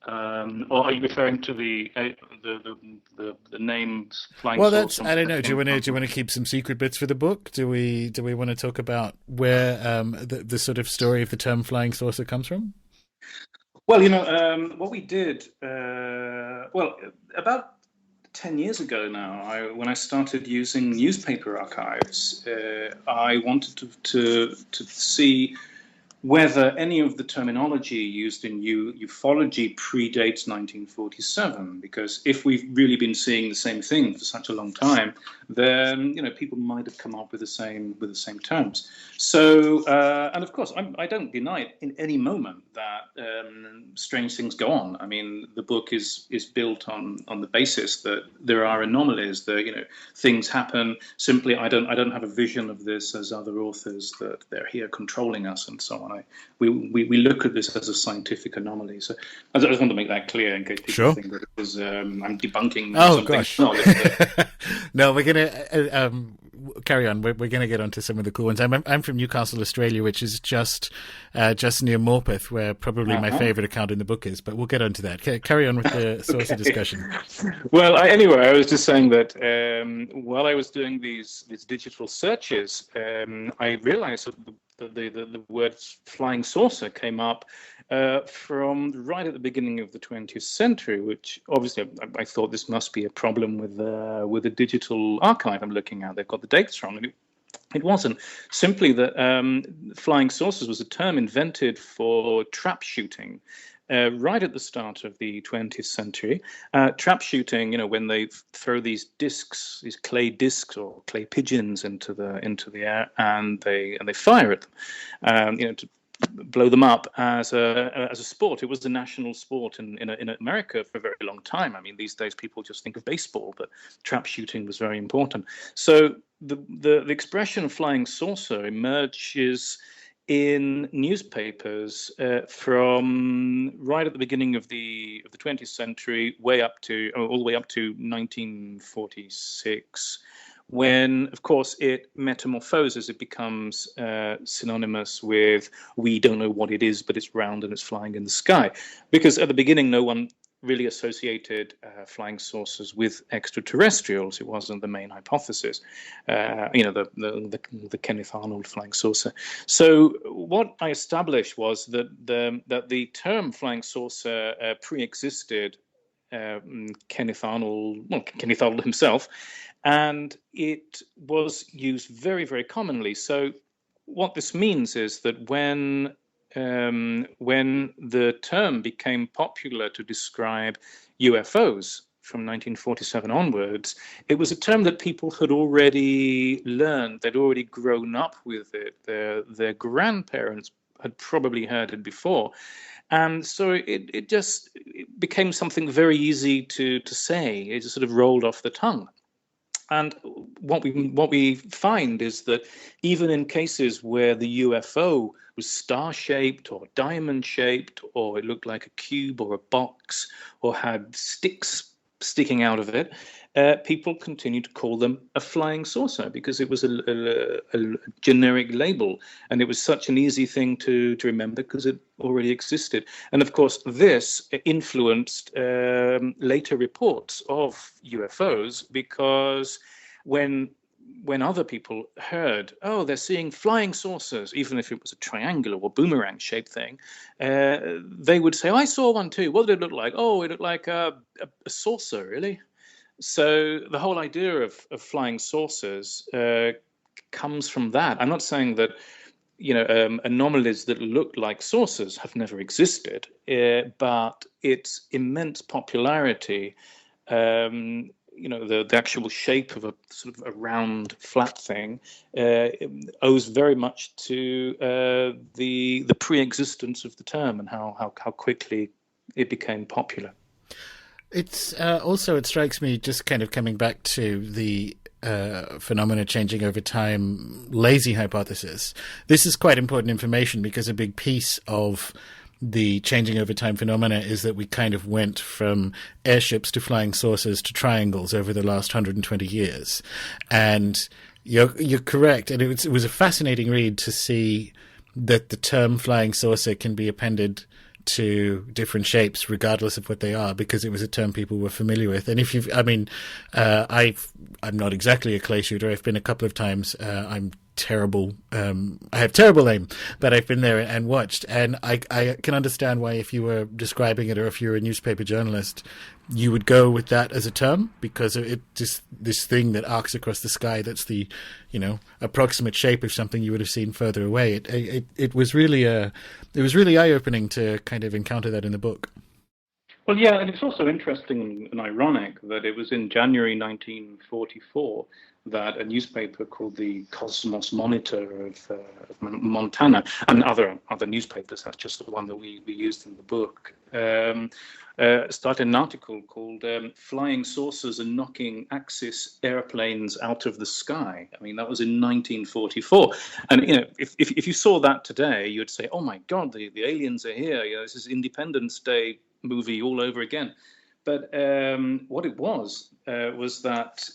Or are you referring to the names flying? Well, I don't know. Do you want to keep some secret bits for the book? Do we want to talk about where the sort of story of the term flying saucer comes from? Well, what we did, about 10 years ago now, when I started using newspaper archives, I wanted to see whether any of the terminology used in ufology predates 1947, because if we've really been seeing the same thing for such a long time, then people might have come up with the same terms. So, and of course, I don't deny it in any moment that strange things go on. I mean, the book is built on the basis that there are anomalies. That things happen. Simply, I don't have a vision of this as other authors that they're here controlling us and so on. We look at this as a scientific anomaly. So I just want to make that clear in case people think that it was I'm debunking something. Gosh. No, we're going to carry on. We're going to get onto some of the cool ones. I'm from Newcastle, Australia, which is just near Morpeth, where probably my favorite account in the book is. But we'll get onto that. Carry on with the source of discussion. Well, anyway, I was just saying that while I was doing these digital searches, I realized that the word flying saucer came up from right at the beginning of the 20th century, which obviously I thought this must be a problem with the digital archive I'm looking at. They've got the dates wrong, and it wasn't. Simply that flying saucers was a term invented for trap shooting. Right at the start of the 20th century, trap shooting, when they throw these discs, these clay discs or clay pigeons into the air, and they fire at them, to blow them up as a sport. It was the national sport in America for a very long time. I mean, these days people just think of baseball, but trap shooting was very important. So the expression flying saucer emerges in newspapers from right at the beginning of the 20th century, all the way up to 1946, when, of course, it metamorphoses. It becomes synonymous with, we don't know what it is, but it's round and it's flying in the sky. Because at the beginning, no one really associated flying saucers with extraterrestrials. It wasn't the main hypothesis, the Kenneth Arnold flying saucer. So what I established was that the term flying saucer pre-existed Kenneth Arnold himself, and it was used very, very commonly. So what this means is that when the term became popular to describe UFOs from 1947 onwards, it was a term that people had already learned. They'd already grown up with it. Their grandparents had probably heard it before. And so it became something very easy to say. It just sort of rolled off the tongue. And what we find is that even in cases where the UFO was star-shaped or diamond-shaped, or it looked like a cube or a box, or had sticks sticking out of it, people continued to call them a flying saucer because it was a generic label, and it was such an easy thing to remember because it already existed. And of course, this influenced later reports of UFOs, because when other people heard, oh, they're seeing flying saucers, even if it was a triangular or boomerang-shaped thing, they would say, oh, I saw one too. What did it look like? Oh, it looked like a saucer, really? So the whole idea of flying saucers comes from that. I'm not saying that anomalies that look like saucers have never existed, but its immense popularity, the actual shape of a sort of a round, flat thing, owes very much to the pre-existence of the term and how quickly it became popular. It's also, it strikes me, just kind of coming back to the phenomena changing over time, lazy hypothesis. This is quite important information because a big piece of the changing over time phenomena is that we kind of went from airships to flying saucers to triangles over the last 120 years. And you're correct. And it was a fascinating read to see that the term flying saucer can be appended to different shapes regardless of what they are, because it was a term people were familiar with. And I'm not exactly a clay shooter. I've been a couple of times. I'm terrible. I have terrible aim, but I've been there and watched, and I can understand why, if you were describing it or if you're a newspaper journalist, you would go with that as a term, because it just this thing that arcs across the sky, that's the approximate shape of something you would have seen further away. It was really eye-opening to kind of encounter that in the book. Well, yeah, and it's also interesting and ironic that it was in January 1944 that a newspaper called the Cosmos Monitor of Montana, and other newspapers, that's just the one that we used in the book, started an article called Flying Saucers and Knocking Axis Airplanes Out of the Sky. I mean, that was in 1944. And, if you saw that today, you'd say, oh, my God, the aliens are here. This is Independence Day movie all over again. But what it was that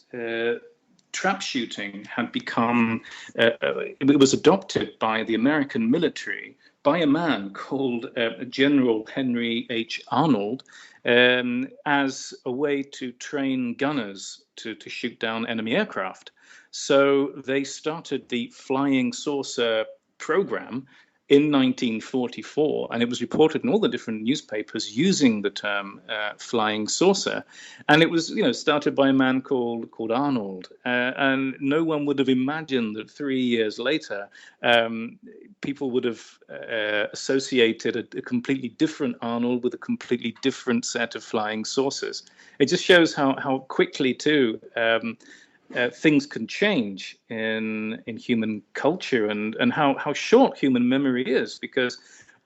trap shooting had become, it was adopted by the American military by a man called General Henry H. Arnold as a way to train gunners to shoot down enemy aircraft. So they started the flying saucer program in 1944, and it was reported in all the different newspapers using the term flying saucer, and it was started by a man called Arnold, and no one would have imagined that 3 years later people would have associated a completely different Arnold with a completely different set of flying saucers. It just shows how quickly too things can change in human culture, and how short human memory is. Because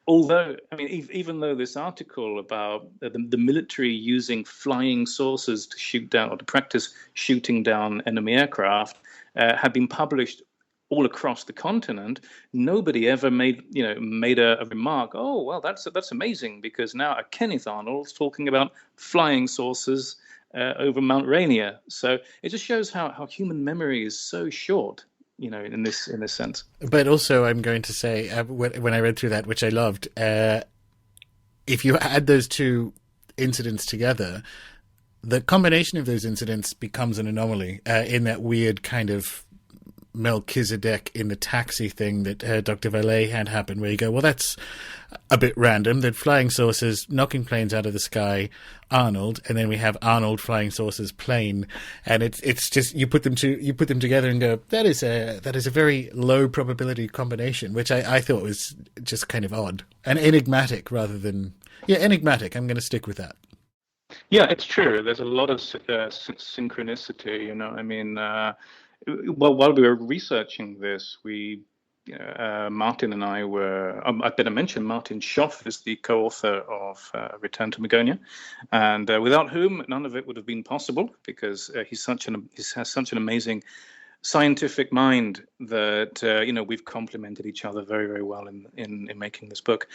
although, even though this article about the military using flying saucers to shoot down or to practice shooting down enemy aircraft had been published all across the continent, nobody ever made a remark. Oh, well, that's amazing, because now a Kenneth Arnold's talking about flying saucers over Mount Rainier. So it just shows how human memory is so short, in this sense. But also, I'm going to say, when I read through that, which I loved, if you add those two incidents together, the combination of those incidents becomes an anomaly in that weird kind of Melchizedek in the taxi thing that Dr. Vallée had happen, where you go, well, that's a bit random, that flying saucers knocking planes out of the sky, Arnold, and then we have Arnold flying saucers plane, and it's just you put them together and go, that is a very low probability combination, which I thought was just kind of odd and enigmatic rather than enigmatic. I'm going to stick with that. Yeah, it's true. There's a lot of synchronicity. Well, while we were researching this, Martin and I were, I'd better mention Martin Schoff is the co-author of Return to Magonia, and without whom none of it would have been possible, because he has such an amazing scientific mind that we've complemented each other very, very well in making this book.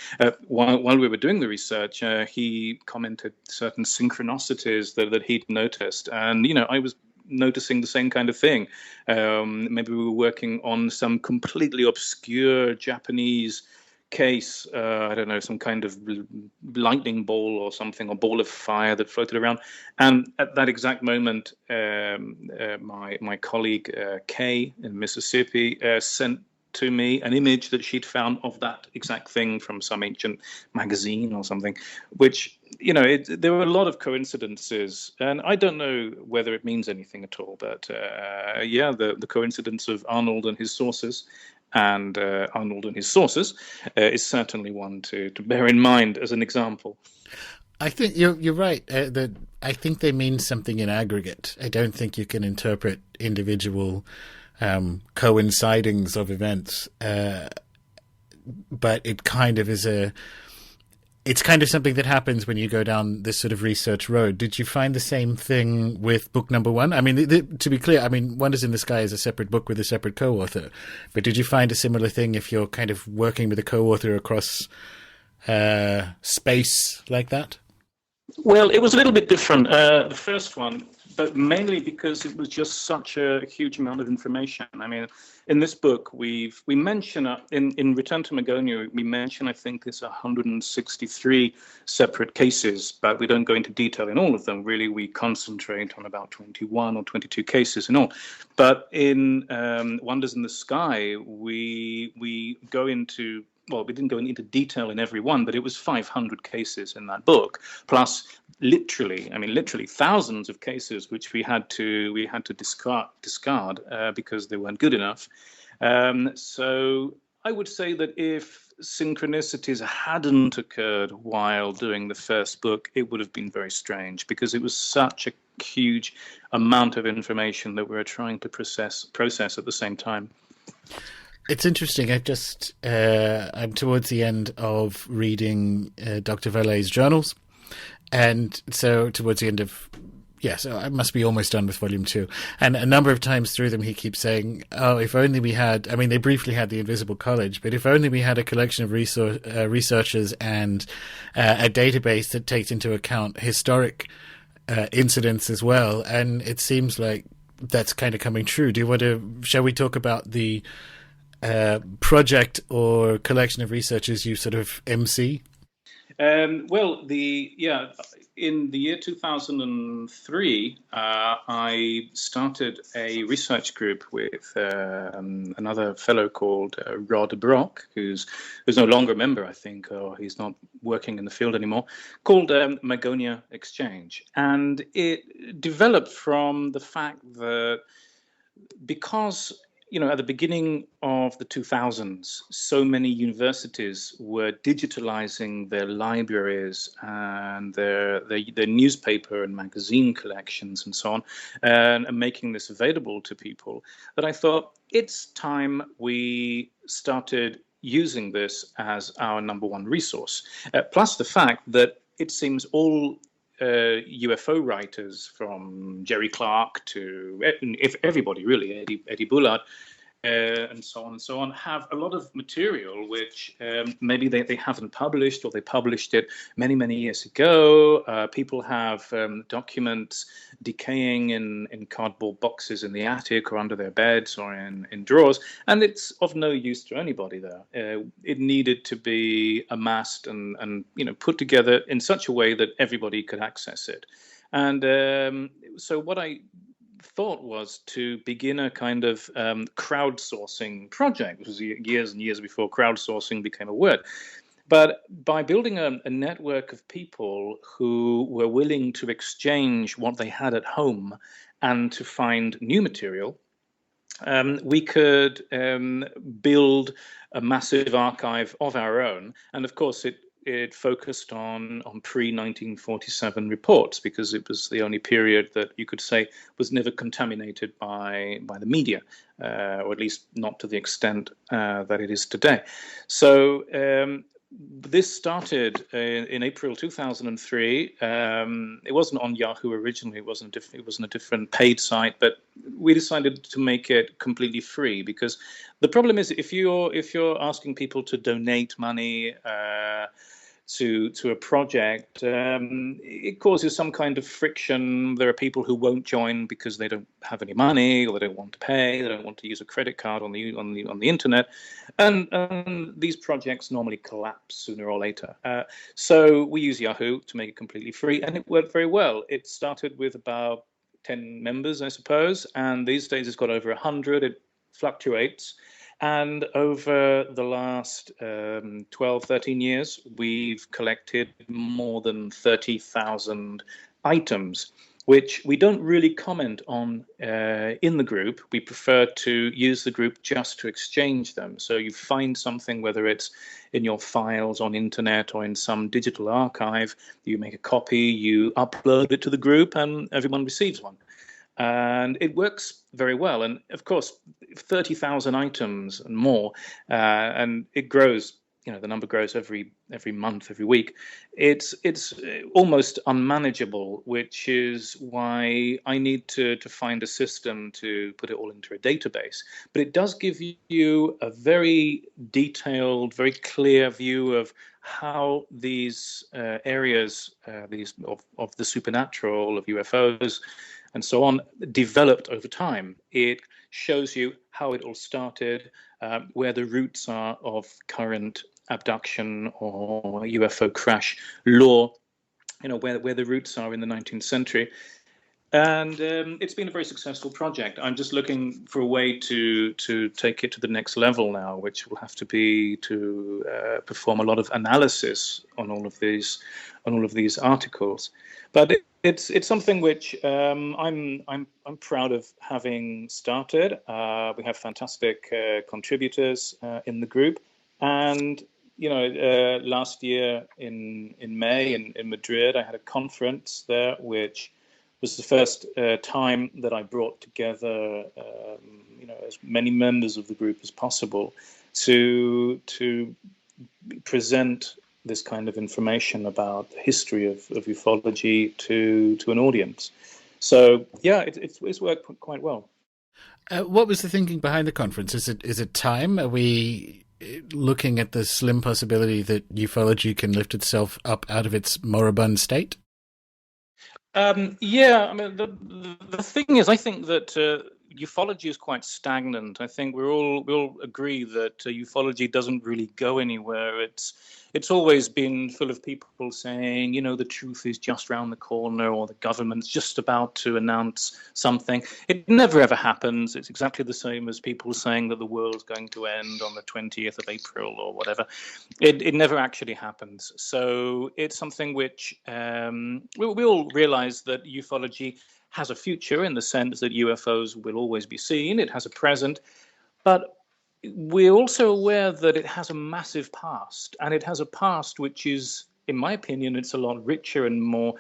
While we were doing the research, he commented certain synchronicities that he'd noticed, and I was noticing the same kind of thing. Maybe we were working on some completely obscure Japanese case, I don't know, some kind of lightning ball or something, or ball of fire that floated around. And at that exact moment, my colleague Kay in Mississippi sent to me an image that she'd found of that exact thing from some ancient magazine or something, which, there were a lot of coincidences, and I don't know whether it means anything at all, but the coincidence of Arnold and his sources and Arnold and his sources is certainly one to bear in mind as an example. I think you're right. That I think they mean something in aggregate. I don't think you can interpret individual coincidings of events, but it kind of is it's kind of something that happens when you go down this sort of research road. Did you find the same thing with book number one? To be clear, Wonders in the Sky is a separate book with a separate co-author, but did you find a similar thing if you're kind of working with a co-author across space like that? Well, it was a little bit different, the first one, but mainly because it was just such a huge amount of information. In this book, we mention, in Return to Magonia, we mention, I think it's 163 separate cases, but we don't go into detail in all of them. Really, we concentrate on about 21 or 22 cases in all. But in Wonders in the Sky, we go into, well, we didn't go into detail in every one, but it was 500 cases in that book, plus literally thousands of cases which we had to discard because they weren't good enough. So I would say that if synchronicities hadn't occurred while doing the first book, it would have been very strange, because it was such a huge amount of information that we were trying to process at the same time. It's interesting. I'm towards the end of reading Dr. Vallée's journals, and so towards the end of, so I must be almost done with volume 2. And a number of times through them, he keeps saying, "Oh, if only we had." They briefly had the Invisible College, but if only we had a collection of researchers and a database that takes into account historic incidents as well. And it seems like that's kind of coming true. Shall we talk about the project or collection of researchers you sort of MC? in the year 2003, I started a research group with another fellow called Rod Brock, who's no longer a member, I think, or he's not working in the field anymore, called Magonia Exchange. And it developed from the fact that because at the beginning of the 2000s, so many universities were digitalizing their libraries and their newspaper and magazine collections and so on, and making this available to people, that I thought it's time we started using this as our number one resource. Plus the fact that it seems all UFO writers, from Jerry Clark to everybody really, Eddie Bullard, and so on, have a lot of material which maybe they haven't published, or they published it many, many years ago. People have documents decaying in cardboard boxes in the attic or under their beds or in drawers, and it's of no use to anybody there. It needed to be amassed and put together in such a way that everybody could access it. And so what I thought was to begin a kind of crowdsourcing project. This was years and years before crowdsourcing became a word. But by building a network of people who were willing to exchange what they had at home and to find new material, we could build a massive archive of our own. And of course, it focused on pre-1947 reports, because it was the only period that you could say was never contaminated by the media, or at least not to the extent that it is today. So this started in April 2003. It wasn't on Yahoo originally. It wasn't a different paid site, but we decided to make it completely free, because the problem is if you're asking people to donate money to a project, it causes some kind of friction. There are people who won't join because they don't have any money, or they don't want to pay, they don't want to use a credit card on the internet, and these projects normally collapse sooner or later. So we use Yahoo to make it completely free, and it worked very well. It started with about 10 members, I suppose, and these days it's got over 100. It fluctuates. And over the last 12, 13 years, we've collected more than 30,000 items, which we don't really comment on in the group. We prefer to use the group just to exchange them. So you find something, whether it's in your files on internet or in some digital archive, you make a copy, you upload it to the group, and everyone receives one. And it works very well. And of course, 30,000 items and more, and it grows. The number grows every month, every week. It's almost unmanageable, which is why I need to find a system to put it all into a database. But it does give you a very detailed, very clear view of how these areas, these of the supernatural, of UFOs, and so on, developed over time. It shows you how it all started, where the roots are of current abduction or UFO crash lore, where the roots are in the 19th century. And it's been a very successful project. I'm just looking for a way to take it to the next level now, which will have to be to perform a lot of analysis on all of these articles. But it's something which I'm proud of having started. We have fantastic contributors in the group, and last year in May in Madrid, I had a conference there, which was the first time that I brought together as many members of the group as possible to present this kind of information about the history of ufology to an audience. So yeah, it's worked quite well. What was the thinking behind the conference? Is it time? Are we looking at the slim possibility that ufology can lift itself up out of its moribund state? Yeah, I mean, the thing is, I think that ufology is quite stagnant. I think we all agree that ufology doesn't really go anywhere. it's always been full of people saying, the truth is just round the corner, or the government's just about to announce something. It never ever happens. It's exactly the same as people saying that the world's going to end on the 20th of April or whatever. It never actually happens. So it's something which we all realize that ufology has a future, in the sense that UFOs will always be seen. It has a present, but we're also aware that it has a massive past, and it has a past which is, in my opinion, it's a lot richer and more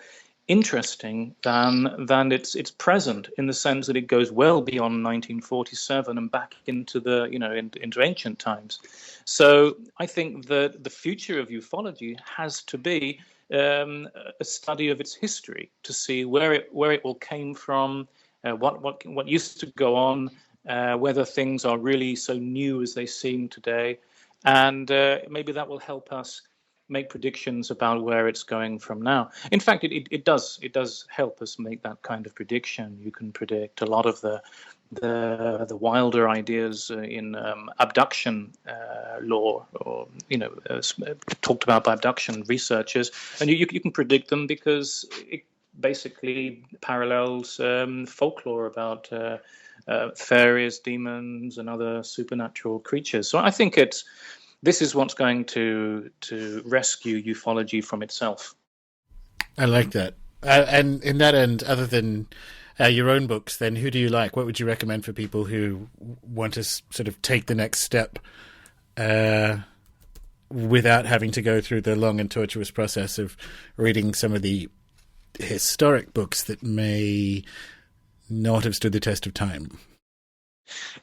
interesting than its present, in the sense that it goes well beyond 1947 and back into the into ancient times. So I think that the future of ufology has to be a study of its history, to see where it all came from, what used to go on, whether things are really so new as they seem today, and maybe that will help us make predictions about where it's going from now. In fact, it does help us make that kind of prediction. You can predict a lot of the wilder ideas in abduction law, or talked about by abduction researchers, and you can predict them because it basically parallels folklore about fairies, demons, and other supernatural creatures. So I think this is what's going to rescue ufology from itself. I like that. And in that end, other than your own books, then who do you like? What would you recommend for people who want to sort of take the next step without having to go through the long and tortuous process of reading some of the historic books that may not have stood the test of time?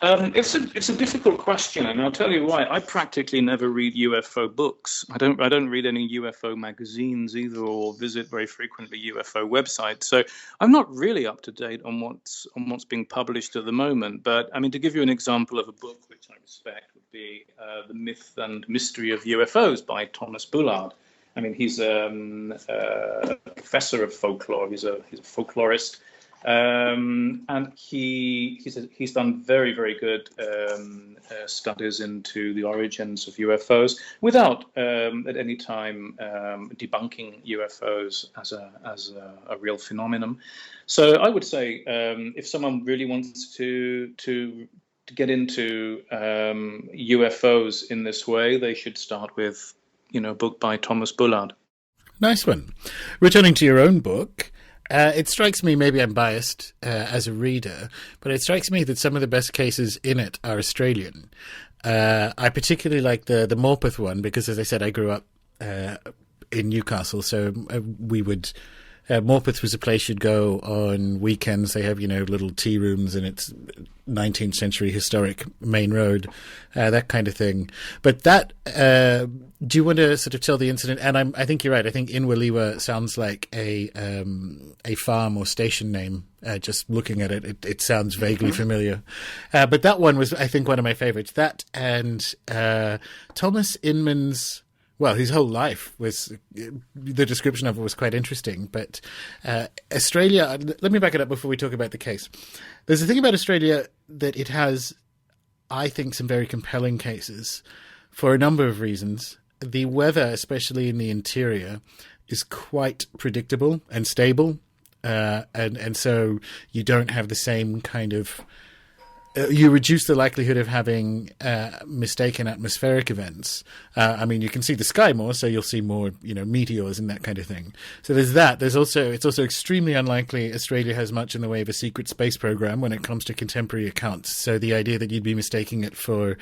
It's a difficult question, and I'll tell you why. I practically never read UFO books. I don't read any UFO magazines either, or visit very frequently UFO websites. So I'm not really up to date on what's being published at the moment. But I mean, to give you an example of a book which I respect would be The Myth and Mystery of UFOs by Thomas Bullard. I mean, he's a professor of folklore. He's a folklorist. And he's done very, very good studies into the origins of UFOs without at any time debunking UFOs as a real phenomenon. So I would say if someone really wants to get into UFOs in this way, they should start with a book by Thomas Bullard. Nice one. Returning to your own book. It strikes me, maybe I'm biased as a reader, but it strikes me that some of the best cases in it are Australian. I particularly like the Morpeth one because, as I said, I grew up in Newcastle, so we would... Morpeth was a place you'd go on weekends. They have, little tea rooms, and it's 19th century historic main road, that kind of thing. But that, do you want to sort of tell the incident? And I think you're right. I think Inwaliwa sounds like a farm or station name. Just looking at it, it sounds vaguely familiar. But that one was, I think, one of my favorites. That and Thomas Inman's... Well, his whole life was, the description of it was quite interesting. But Australia, let me back it up before we talk about the case. There's a thing about Australia that it has, I think, some very compelling cases for a number of reasons. The weather, especially in the interior, is quite predictable and stable. And so you don't have the same kind of... you reduce the likelihood of having mistaken atmospheric events. I mean, you can see the sky more, so you'll see more, meteors and that kind of thing. So there's that. It's also extremely unlikely Australia has much in the way of a secret space program when it comes to contemporary accounts. So the idea that you'd be mistaking it for,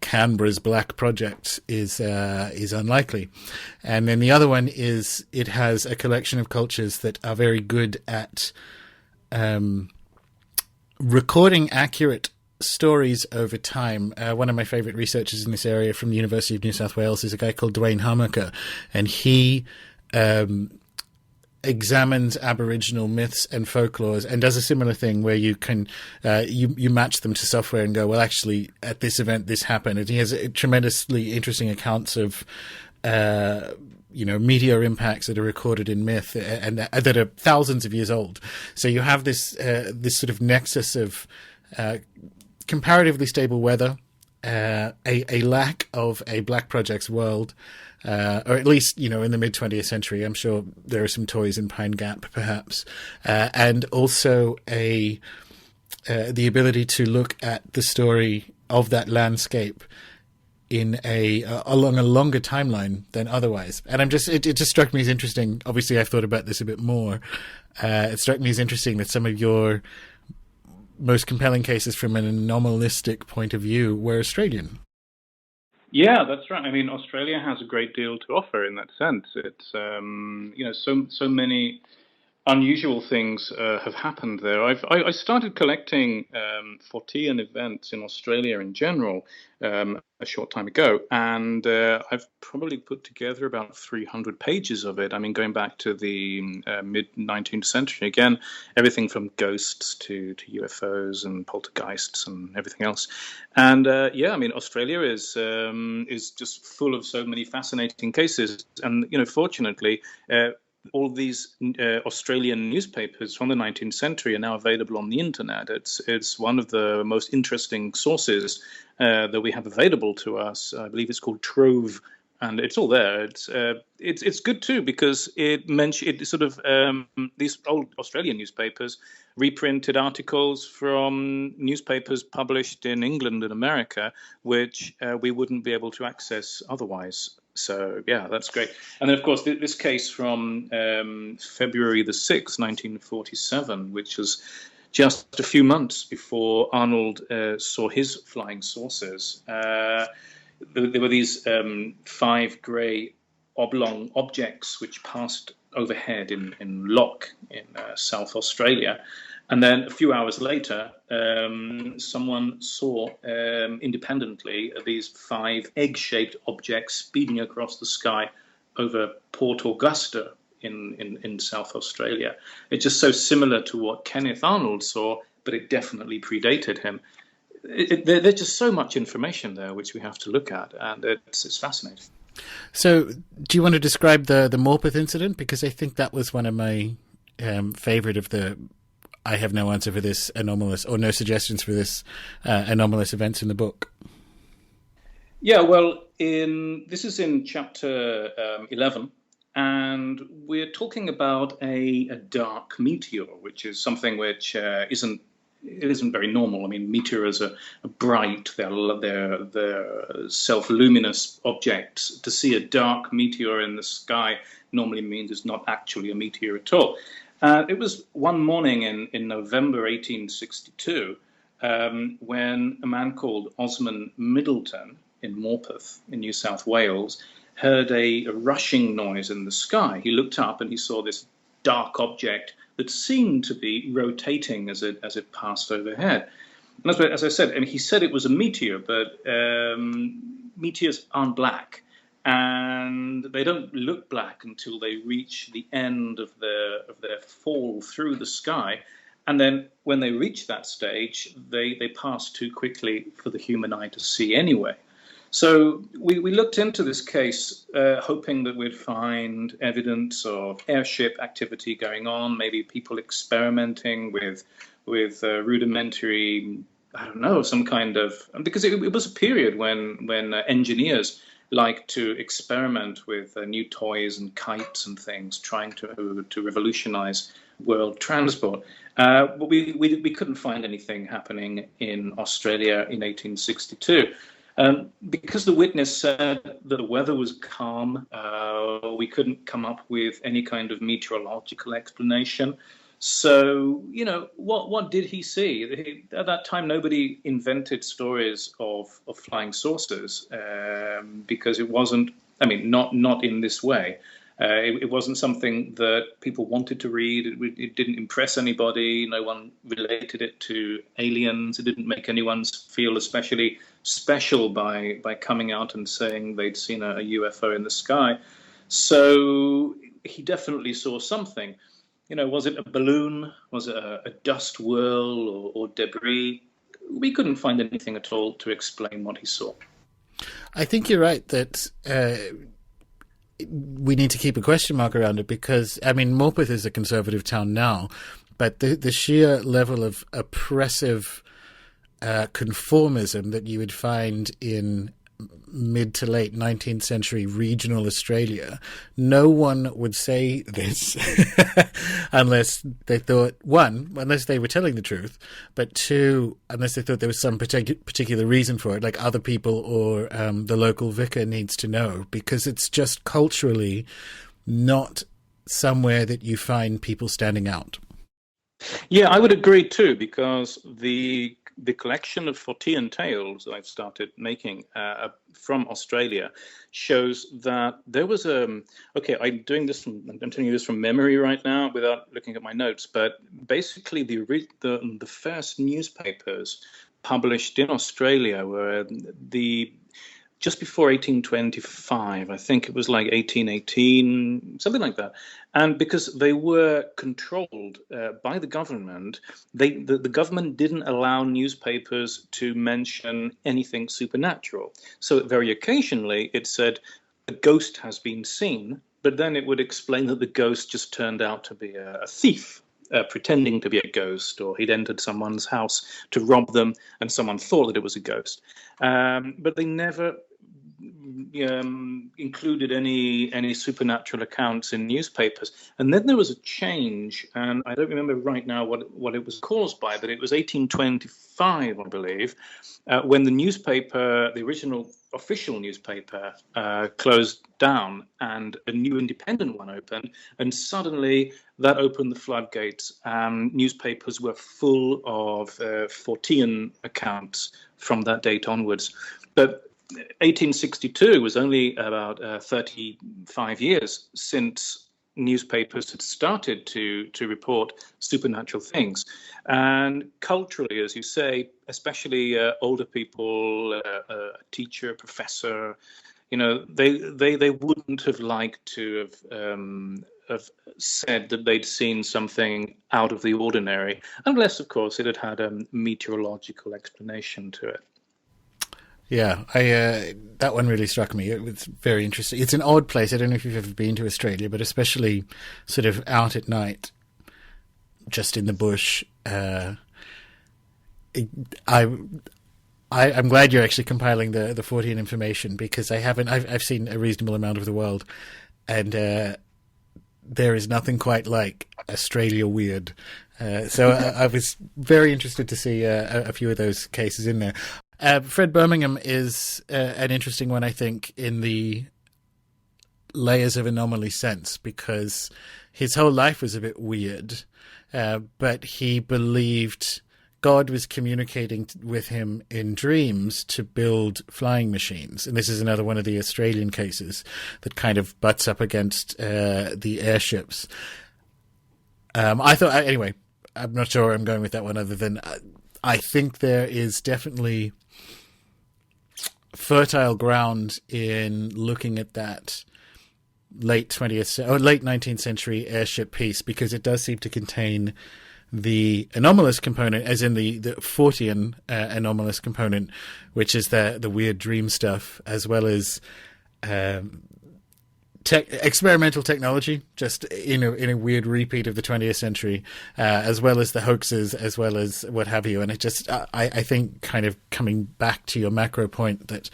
Canberra's Black Project is unlikely. And then the other one is it has a collection of cultures that are very good at recording accurate stories over time. One of my favourite researchers in this area from the University of New South Wales is a guy called Dwayne Harmaker, and he examines Aboriginal myths and folklores and does a similar thing where you can you match them to software and go, well, actually, at this event, this happened. And he has tremendously interesting accounts of meteor impacts that are recorded in myth and that are thousands of years old. So you have this sort of nexus of comparatively stable weather, a lack of a Black Project's world, or at least, in the mid-20th century. I'm sure there are some toys in Pine Gap, perhaps. And also the ability to look at the story of that landscape in along a longer timeline than otherwise. And it just struck me as interesting. Obviously, I've thought about this a bit more. It struck me as interesting that some of your most compelling cases from an anomalistic point of view were Australian. Yeah, that's right. I mean, Australia has a great deal to offer in that sense. It's so many unusual things have happened there. I started collecting Fortean events in Australia in general a short time ago, and I've probably put together about 300 pages of it. I mean, going back to the mid-19th century, again, everything from ghosts to UFOs and poltergeists and everything else. And I mean, Australia is just full of so many fascinating cases, and fortunately. All these Australian newspapers from the 19th century are now available on the internet. It's one of the most interesting sources that we have available to us. I believe it's called Trove, and it's all there. It's good too because it sort of these old Australian newspapers reprinted articles from newspapers published in England and America, which we wouldn't be able to access otherwise. So, yeah, that's great. And then, of course, this case from February the 6th, 1947, which was just a few months before Arnold saw his flying saucers. There were these 5 grey oblong objects which passed overhead in Loch in South Australia. And then a few hours later, someone saw independently these 5 egg-shaped objects speeding across the sky over Port Augusta in South Australia. It's just so similar to what Kenneth Arnold saw, but it definitely predated him. There's just so much information there which we have to look at, and it's fascinating. So do you want to describe the Morpeth incident? Because I think that was one of my favourite of the... I have no answer for this anomalous, or no suggestions for this anomalous events in the book. Yeah, well, this is in chapter 11, and we're talking about a dark meteor, which is something which isn't very normal. I mean, meteors are bright; they're self-luminous objects. To see a dark meteor in the sky normally means it's not actually a meteor at all. It was one morning in November 1862 when a man called Osman Middleton in Morpeth in New South Wales heard a rushing noise in the sky. He looked up and he saw this dark object that seemed to be rotating as it passed overhead. And as I said, I mean, he said it was a meteor, but meteors aren't black. And they don't look black until they reach the end of their fall through the sky. And then when they reach that stage, they pass too quickly for the human eye to see anyway. So we looked into this case, hoping that we'd find evidence of airship activity going on, maybe people experimenting with rudimentary, I don't know, some kind of... Because it was a period when engineers like to experiment with new toys and kites and things, trying to revolutionize world transport. But we couldn't find anything happening in Australia in 1862. Because the witness said that the weather was calm, we couldn't come up with any kind of meteorological explanation. So, what did he see? At that time, nobody invented stories of flying saucers because it wasn't, not in this way. It wasn't something that people wanted to read. It didn't impress anybody. No one related it to aliens. It didn't make anyone feel especially special by coming out and saying they'd seen a UFO in the sky. So he definitely saw something. Was it a balloon? Was it a dust whirl or debris? We couldn't find anything at all to explain what he saw. I think you're right that we need to keep a question mark around it because, Morpeth is a conservative town now, but the sheer level of oppressive conformism that you would find in mid to late 19th century regional Australia, no one would say this unless they thought, one, unless they were telling the truth, but two, unless they thought there was some particular reason for it, like other people or the local vicar needs to know, because it's just culturally not somewhere that you find people standing out. Yeah, I would agree too, because the collection of Fortean tales that I've started making from Australia shows that there was okay, I'm telling you this from memory right now without looking at my notes, but basically the first newspapers published in Australia were just before 1825, I think it was like 1818, something like that. And because they were controlled by the government, the government didn't allow newspapers to mention anything supernatural. So very occasionally it said, a ghost has been seen, but then it would explain that the ghost just turned out to be a thief. Pretending to be a ghost, or he'd entered someone's house to rob them and someone thought that it was a ghost. But they never included any supernatural accounts in newspapers. And then there was a change, and I don't remember right now what it was caused by, but it was 1825, I believe, when the original official newspaper closed down and a new independent one opened, and suddenly that opened the floodgates, and newspapers were full of Fortean accounts from that date onwards. But 1862 was only about 35 years since newspapers had started to report supernatural things. And culturally, as you say, especially older people, a teacher, a professor, they wouldn't have liked to have said that they'd seen something out of the ordinary, unless, of course, it had a meteorological explanation to it. Yeah, that one really struck me. It was very interesting. It's an odd place. I don't know if you've ever been to Australia, but especially sort of out at night, just in the bush. I'm glad you're actually compiling the Fortean information, because I've seen a reasonable amount of the world, and there is nothing quite like Australia weird. So I was very interested to see a few of those cases in there. Fred Birmingham is an interesting one, I think, in the layers of anomaly sense, because his whole life was a bit weird, but he believed God was communicating with him in dreams to build flying machines. And this is another one of the Australian cases that kind of butts up against the airships. Anyway, I'm not sure where I'm going with that one, other than I think there is definitely fertile ground in looking at that late 19th century airship piece, because it does seem to contain the anomalous component, as in the Fortean anomalous component, which is the weird dream stuff, as well as experimental technology, just in a weird repeat of the 20th century, as well as the hoaxes, as well as what have you. And it just, I think, kind of coming back to your macro point that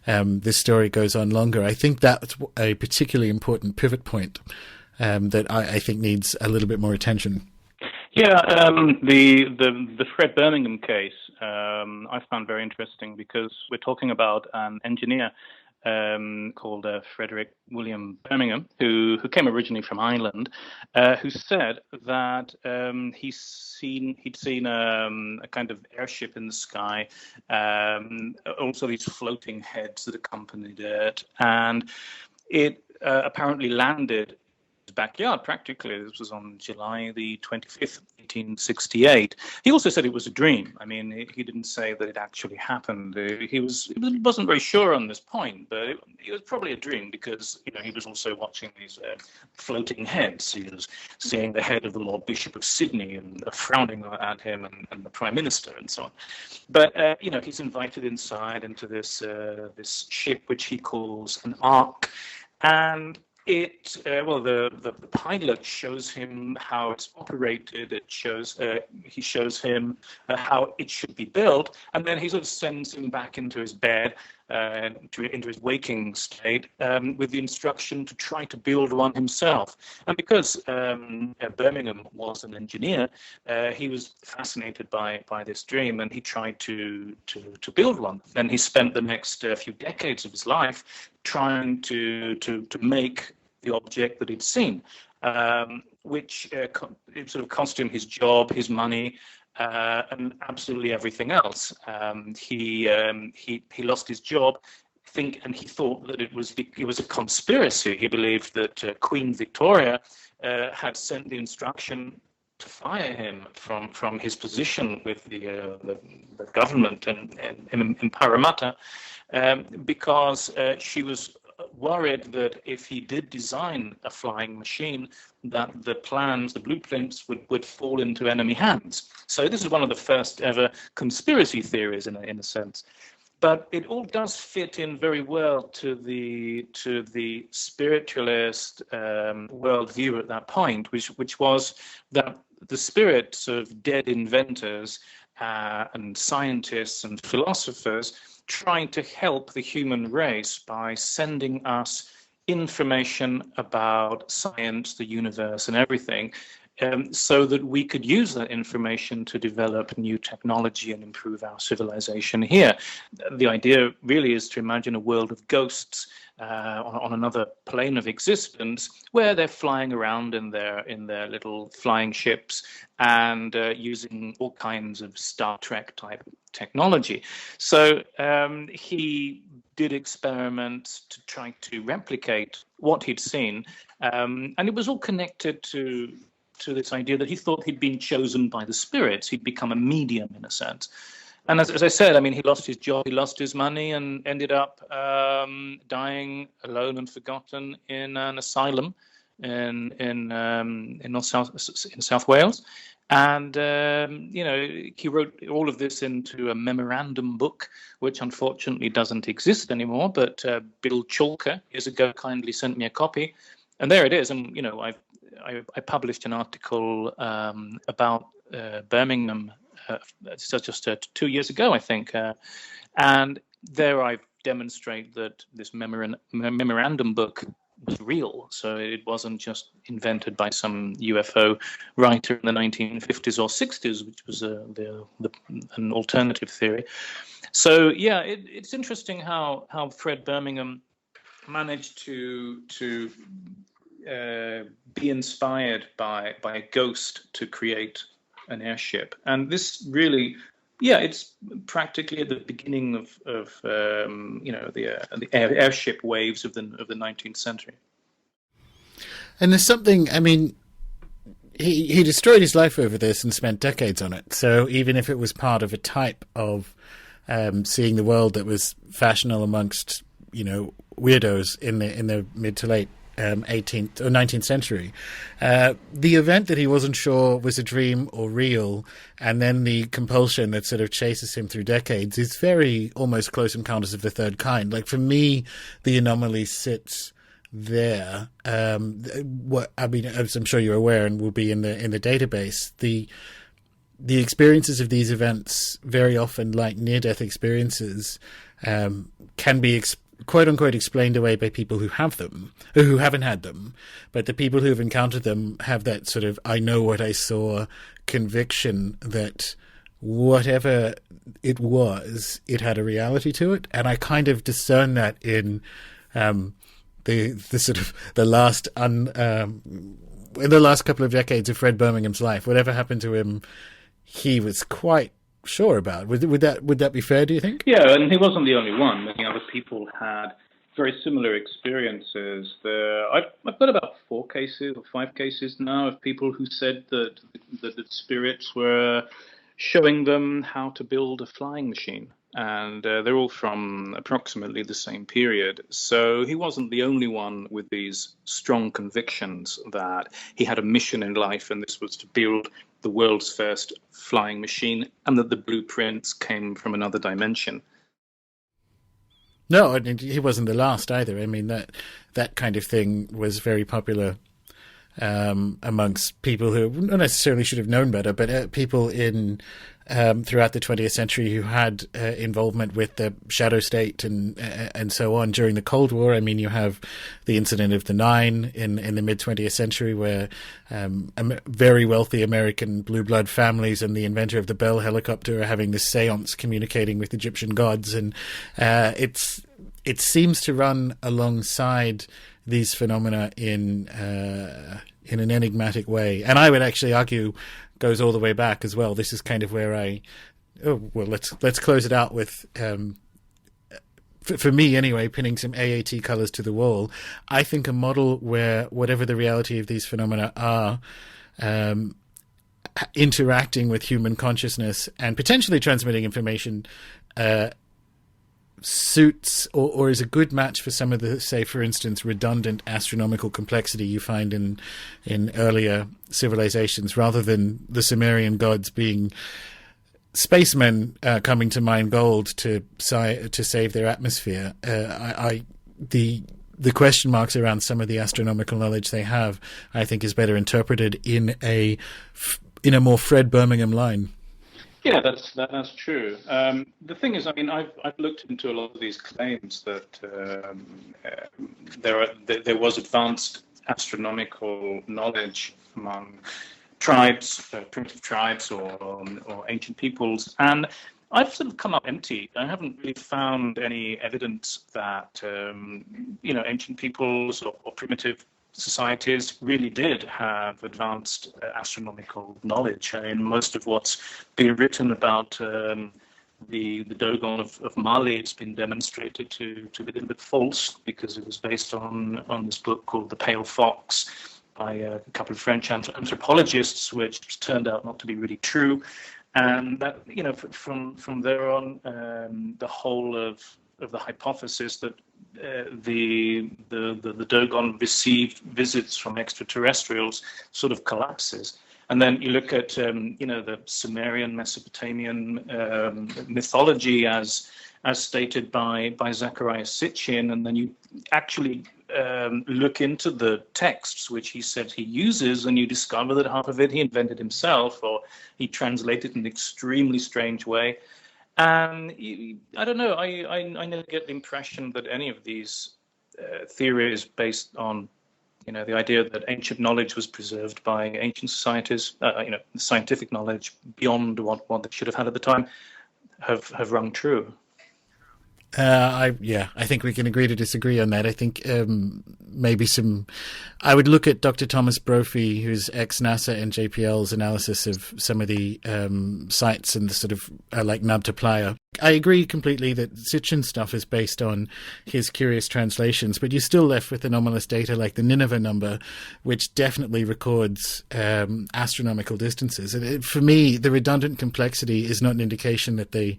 this story goes on longer, I think that's a particularly important pivot point that I think needs a little bit more attention. Yeah, the Fred Birmingham case I found very interesting, because we're talking about an engineer called Frederick William Birmingham, who came originally from Ireland, who said that he'd seen a kind of airship in the sky, also these floating heads that accompanied it, and it apparently landed his backyard practically. This was on July the 25th, 1868. He also said it was a dream. I mean, he didn't say that it actually happened. He wasn't very sure on this point, but it was probably a dream, because he was also watching these floating heads. He was seeing the head of the Lord Bishop of Sydney and frowning at him, and the Prime Minister and so on. But he's invited inside into this ship which he calls an ark, and The pilot shows him how it's operated. He shows him how it should be built, and then he sort of sends him back into his bed, into his waking state, with the instruction to try to build one himself. And because Birmingham was an engineer, he was fascinated by this dream, and he tried to build one. And he spent the next few decades of his life trying to make the object that he'd seen, which it sort of cost him his job, his money, and absolutely everything else. He lost his job, and he thought that it was a conspiracy. He believed that Queen Victoria had sent the instruction to fire him from his position with the government in Parramatta, because she was worried that if he did design a flying machine, that the blueprints would fall into enemy hands. So this is one of the first ever conspiracy theories in a sense. But it all does fit in very well to the spiritualist worldview at that point, which was that the spirits of dead inventors and scientists and philosophers trying to help the human race by sending us information about science, the universe, and everything, so that we could use that information to develop new technology and improve our civilization here. The idea really is to imagine a world of ghosts on another plane of existence, where they're flying around in their little flying ships and using all kinds of Star Trek type technology. So he did experiments to try to replicate what he'd seen, and it was all connected to this idea that he thought he'd been chosen by the spirits. He'd become a medium in a sense. And as I said, I mean, he lost his job, he lost his money, and ended up dying alone and forgotten in an asylum in South Wales. And he wrote all of this into a memorandum book, which unfortunately doesn't exist anymore. But Bill Chalker years ago kindly sent me a copy, and there it is. And I published an article about Birmingham just 2 years ago, I think, and there I demonstrate that this memorandum book was real. So it wasn't just invented by some UFO writer in the 1950s or 60s, which was an alternative theory. So yeah, it's interesting how Fred Birmingham managed to be inspired by a ghost to create an airship. And this really, it's practically at the beginning of the airship waves of the 19th century. And there's something, I mean, he destroyed his life over this and spent decades on it. So even if it was part of a type of seeing the world that was fashionable amongst, weirdos in the mid to late 18th or 19th century, the event that he wasn't sure was a dream or real, and then the compulsion that sort of chases him through decades, is very almost Close Encounters of the Third Kind. Like, for me, the anomaly sits there. As I'm sure you're aware and will be in the database, the experiences of these events, very often like near-death experiences, can be quote unquote explained away by people who have them, or who haven't had them. But the people who have encountered them have that sort of I know what I saw conviction that whatever it was, it had a reality to it. And I kind of discern that in the sort of the last in the last couple of decades of Fred Birmingham's life. Whatever happened to him, he was quite sure about. Would that be fair, do you think? Yeah, and he wasn't the only one. Many other people had very similar experiences. I've got about 4 cases or 5 cases now of people who said that the spirits were showing them how to build a flying machine. And they're all from approximately the same period. So he wasn't the only one with these strong convictions that he had a mission in life, and this was to build the world's first flying machine, and that the blueprints came from another dimension. No, and he wasn't the last either. I mean, that kind of thing was very popular amongst people who not necessarily should have known better, but people in throughout the 20th century who had involvement with the shadow state and so on during the Cold War. I mean, you have the incident of the Nine in the mid 20th century, where very wealthy American blue blood families and the inventor of the Bell helicopter are having this seance communicating with Egyptian gods, and it seems to run alongside these phenomena in an enigmatic way, and I would actually argue goes all the way back as well. This is kind of where let's close it out with, for me anyway, pinning some AAT colors to the wall. I think a model where whatever the reality of these phenomena are, interacting with human consciousness and potentially transmitting information, suits or is a good match for some of the, say, for instance, redundant astronomical complexity you find in earlier civilizations, rather than the Sumerian gods being spacemen coming to mine gold to save their atmosphere. The question marks around some of the astronomical knowledge they have, I think, is better interpreted in a more Fred Birmingham line. Yeah, that's true. The thing is, I mean, I've looked into a lot of these claims that there was advanced astronomical knowledge among tribes, primitive tribes, or ancient peoples, and I've sort of come up empty. I haven't really found any evidence that ancient peoples or primitive societies really did have advanced astronomical knowledge. I mean, most of what's been written about the Dogon of Mali has been demonstrated to be a little bit false, because it was based on this book called The Pale Fox by a couple of French anthropologists, which turned out not to be really true. And that, from there on, the whole of the hypothesis that the Dogon received visits from extraterrestrials sort of collapses. And then you look at the Sumerian Mesopotamian mythology as stated by Zacharias Sitchin, and then you actually look into the texts which he said he uses, and you discover that half of it he invented himself, or he translated in an extremely strange way. And I don't know, I never get the impression that any of these theories based on, the idea that ancient knowledge was preserved by ancient societies, scientific knowledge beyond what they should have had at the time, have rung true. I think we can agree to disagree on that. I think I would look at Dr. Thomas Brophy, who's ex-NASA and JPL's analysis of some of the sites and the sort of like Nabta Playa. I agree completely that Sitchin's stuff is based on his curious translations, but you're still left with anomalous data like the Nineveh number, which definitely records astronomical distances. And for me, the redundant complexity is not an indication that they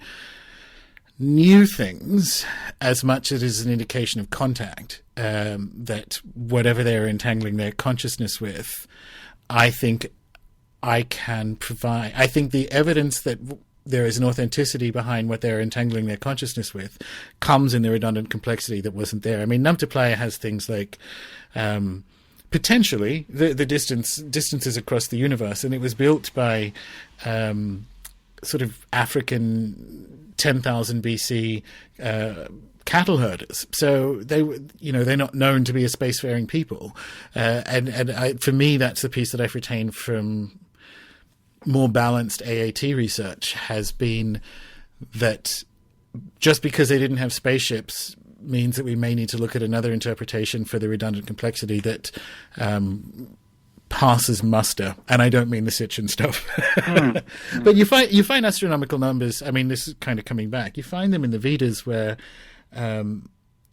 knew things as much as it is an indication of contact, that whatever they're entangling their consciousness with, I think I can provide. I think the evidence that there is an authenticity behind what they're entangling their consciousness with comes in the redundant complexity that wasn't there. I mean, Nabta Playa has things like potentially the distances across the universe, and it was built by sort of African 10,000 BC cattle herders. So they're not known to be a spacefaring people. For me, that's the piece that I've retained from more balanced AAT research, has been that just because they didn't have spaceships means that we may need to look at another interpretation for the redundant complexity that passes muster, and I don't mean the Sitchin stuff. But you find astronomical numbers. I mean, this is kind of coming back. You find them in the Vedas, where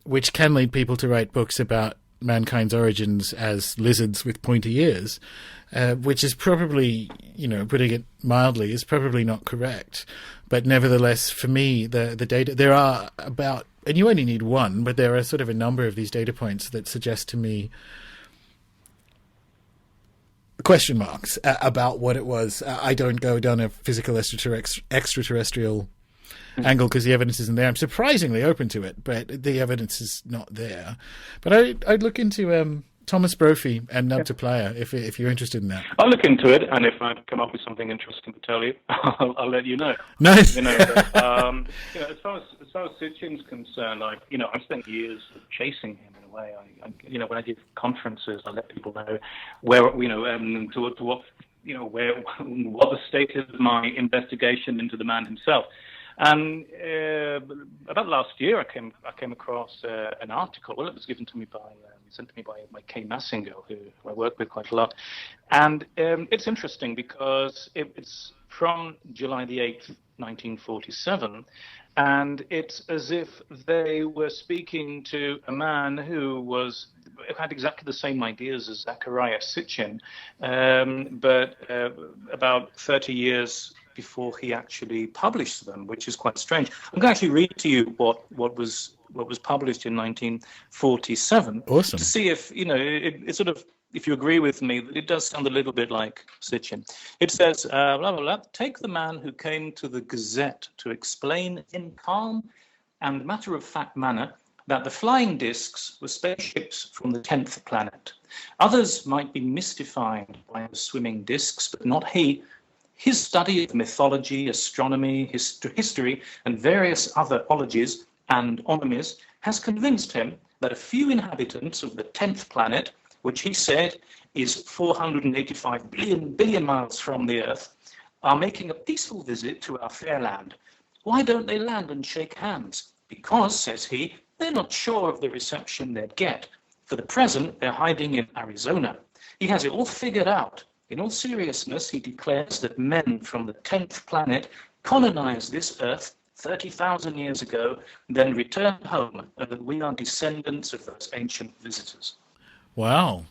which can lead people to write books about mankind's origins as lizards with pointy ears, which is probably, putting it mildly, is probably not correct. But nevertheless, for me, the data, there are about, and you only need one, but there are sort of a number of these data points that suggest to me question marks about what it was. I don't go down a physical extraterrestrial angle because the evidence isn't there. I'm surprisingly open to it, but the evidence is not there. But I'd look into Thomas Brophy and Nubta if you're interested in that. I'll look into it, and if I come up with something interesting to tell you, I'll let you know. Nice. As far as Sitchin's concerned, I've spent years chasing him in a way. When I give conferences, I let people know where, to what, what the state is of my investigation into the man himself. And about last year, I came across an article. Well, it was given to me sent to me by Kay Massinger, who I work with quite a lot. And it's interesting because it's from July the 8th, 1947, and it's as if they were speaking to a man who had exactly the same ideas as Zecharia Sitchin, but about 30 years before he actually published them, which is quite strange. I'm going to actually read to you what was published in 1947. Awesome. To see if it sort of, if you agree with me, it does sound a little bit like Sitchin. It says, blah, blah, blah, take the man who came to the Gazette to explain in calm and matter-of-fact manner that the flying discs were spaceships from the 10th planet. Others might be mystified by the swimming discs, but not he. His study of mythology, astronomy, history, and various other ologies and onomies has convinced him that a few inhabitants of the 10th planet, which he said is 485 billion miles from the Earth, are making a peaceful visit to our fair land. Why don't they land and shake hands? Because, says he, they're not sure of the reception they'd get. For the present, they're hiding in Arizona. He has it all figured out. In all seriousness, he declares that men from the 10th planet colonized this Earth 30,000 years ago, then returned home, and that we are descendants of those ancient visitors. Wow.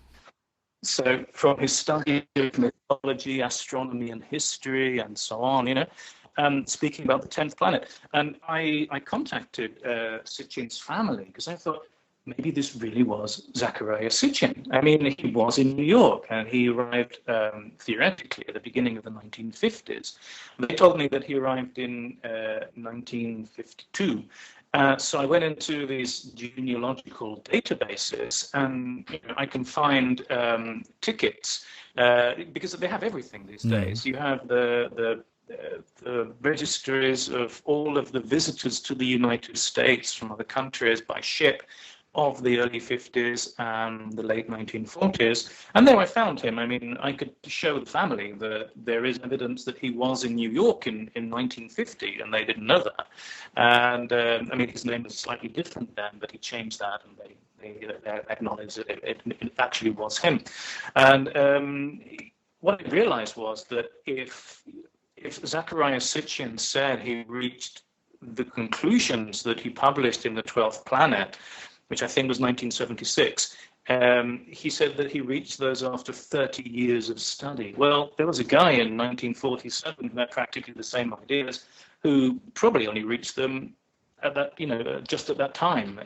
So from his study of mythology, astronomy, and history, and so on, speaking about the 10th planet. And I contacted Sitchin's family because I thought, maybe this really was Zecharia Sitchin. I mean, he was in New York, and he arrived theoretically at the beginning of the 1950s. They told me that he arrived in 1952. So I went into these genealogical databases, and I can find tickets because they have everything these days. You have the registries of all of the visitors to the United States from other countries by ship of the early 50s and the late 1940s. And there I found him. I mean, I could show the family that there is evidence that he was in New York in 1950, and they didn't know that. And I mean, his name was slightly different then, but he changed that, and they acknowledged that it actually was him. And what I realized was that if Zecharia Sitchin said he reached the conclusions that he published in the 12th Planet, which I think was 1976, he said that he reached those after 30 years of study. Well, there was a guy in 1947 who had practically the same ideas, who probably only reached them at that, just at that time.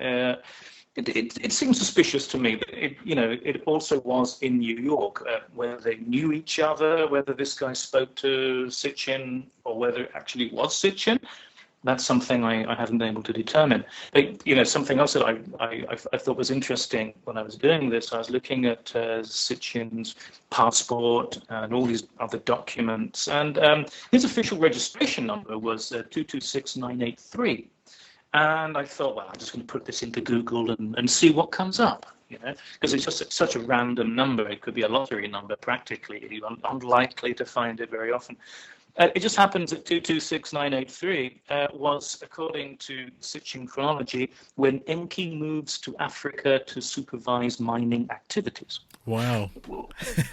It seems suspicious to me, but it also was in New York, whether they knew each other, whether this guy spoke to Sitchin, or whether it actually was Sitchin. That's something I haven't been able to determine. But, something else that I thought was interesting when I was doing this, I was looking at Sitchin's passport and all these other documents, and his official registration number was 226983. And I thought, well, I'm just going to put this into Google and see what comes up, because it's just such a random number. It could be a lottery number, practically. You're unlikely to find it very often. It just happens that 226983 was, according to Sitchin chronology, when Enki moves to Africa to supervise mining activities. Wow.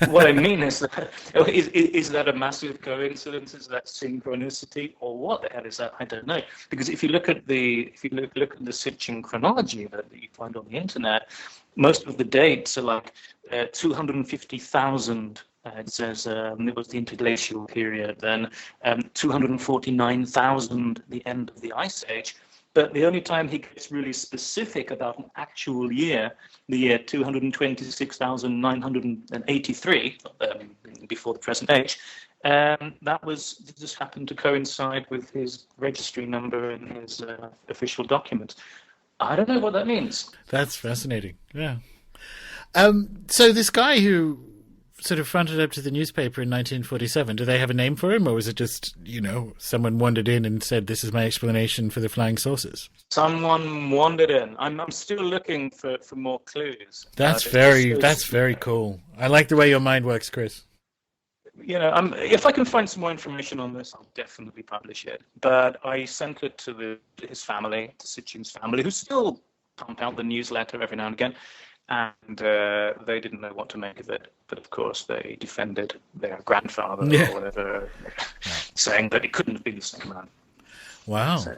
What I mean is that a massive coincidence? Is that synchronicity, or what the hell is that? I don't know. Because if you look at the Sitchin chronology that you find on the internet, most of the dates are like 250,000. It says it was the interglacial period, then 249,000, the end of the Ice Age. But the only time he gets really specific about an actual year, the year 226,983, before the present age, That just happened to coincide with his registry number in his official document. I don't know what that means. That's fascinating. Yeah. So this guy who sort of fronted up to the newspaper in 1947, do they have a name for him, or was it just, someone wandered in and said, "This is my explanation for the flying saucers"? Someone wandered in. I'm still looking for more clues. That's very cool. I like the way your mind works, Chris. If I can find some more information on this, I'll definitely publish it. But I sent it to his family, to Sitchin's family, who still pump out the newsletter every now and again. And they didn't know what to make of it. But of course, they defended their grandfather or whatever, saying that it couldn't have been the same man. Wow. So.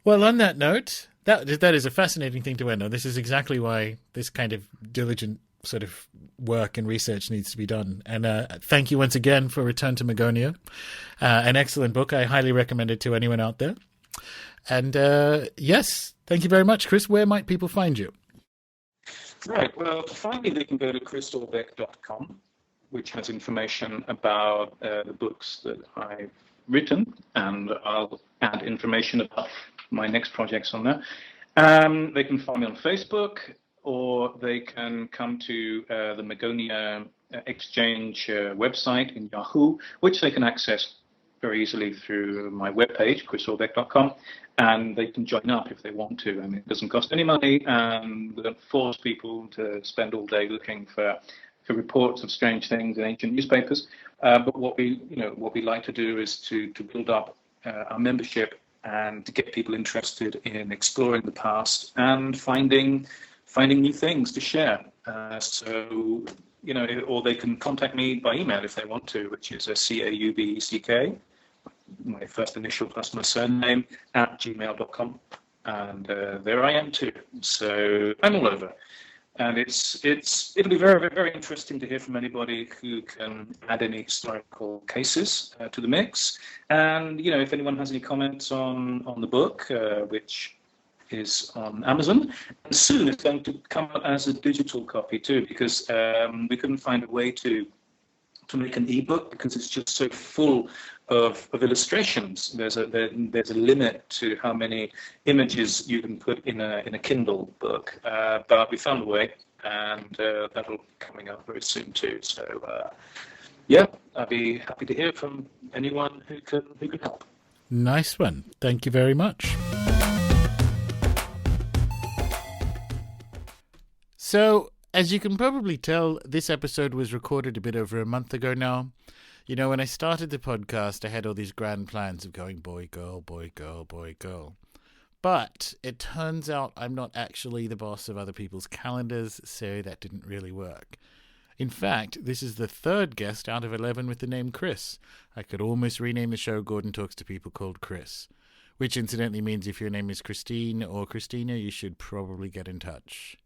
Well, on that note, that is a fascinating thing to end on. This is exactly why this kind of diligent sort of work and research needs to be done. And thank you once again for Return to Magonia. An excellent book. I highly recommend it to anyone out there. And yes, thank you very much, Chris. Where might people find you? Right. Well, to find me, they can go to chrisaubeck.com, which has information about the books that I've written, and I'll add information about my next projects on there. They can find me on Facebook, or they can come to the Magonia Exchange website in Yahoo, which they can access very easily through my webpage, chrisaubeck.com, and they can join up if they want to. I mean, it doesn't cost any money, and we don't force people to spend all day looking for reports of strange things in ancient newspapers. But what we like to do is to build up our membership and to get people interested in exploring the past and finding new things to share. Or they can contact me by email if they want to, which is CAUBECK, my first initial plus my surname, @gmail.com. And there I am too. So I'm all over. And it'll be very, very interesting to hear from anybody who can add any historical cases to the mix. And, if anyone has any comments on the book, which is on Amazon, and soon it's going to come out as a digital copy too, because we couldn't find a way to make an ebook because it's just so full of illustrations. There's a limit to how many images you can put in a Kindle book, but we found a way, and that'll be coming out very soon too. So I'd be happy to hear from anyone who can help. Nice one. Thank you very much. So, as you can probably tell, this episode was recorded a bit over a month ago now. When I started the podcast, I had all these grand plans of going boy, girl, boy, girl, boy, girl. But it turns out I'm not actually the boss of other people's calendars, so that didn't really work. In fact, this is the third guest out of 11 with the name Chris. I could almost rename the show Gordon Talks to People Called Chris, which incidentally means if your name is Christine or Christina, you should probably get in touch.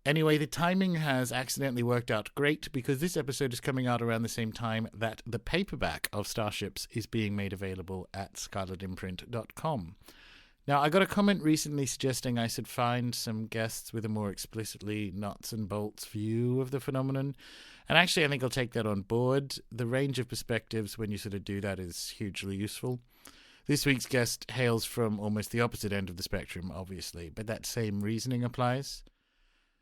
Anyway, the timing has accidentally worked out great because this episode is coming out around the same time that the paperback of Starships is being made available at scarletimprint.com. Now, I got a comment recently suggesting I should find some guests with a more explicitly nuts and bolts view of the phenomenon. And actually, I think I'll take that on board. The range of perspectives when you sort of do that is hugely useful. This week's guest hails from almost the opposite end of the spectrum, obviously, but that same reasoning applies.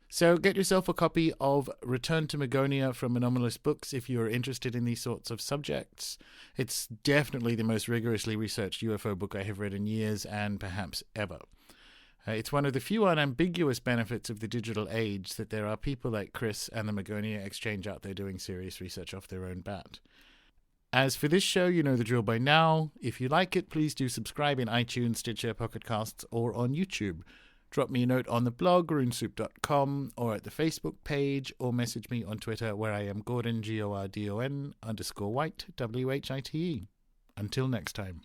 So get yourself a copy of Return to Magonia from Anomalous Books if you're interested in these sorts of subjects. It's definitely the most rigorously researched UFO book I have read in years and perhaps ever. It's one of the few unambiguous benefits of the digital age that there are people like Chris and the Magonia Exchange out there doing serious research off their own bat. As for this show, you know the drill by now. If you like it, please do subscribe in iTunes, Stitcher, Pocket Casts, or on YouTube. Drop me a note on the blog, runesoup.com, or at the Facebook page, or message me on Twitter where I am Gordon, Gordon_White, WHITE. Until next time.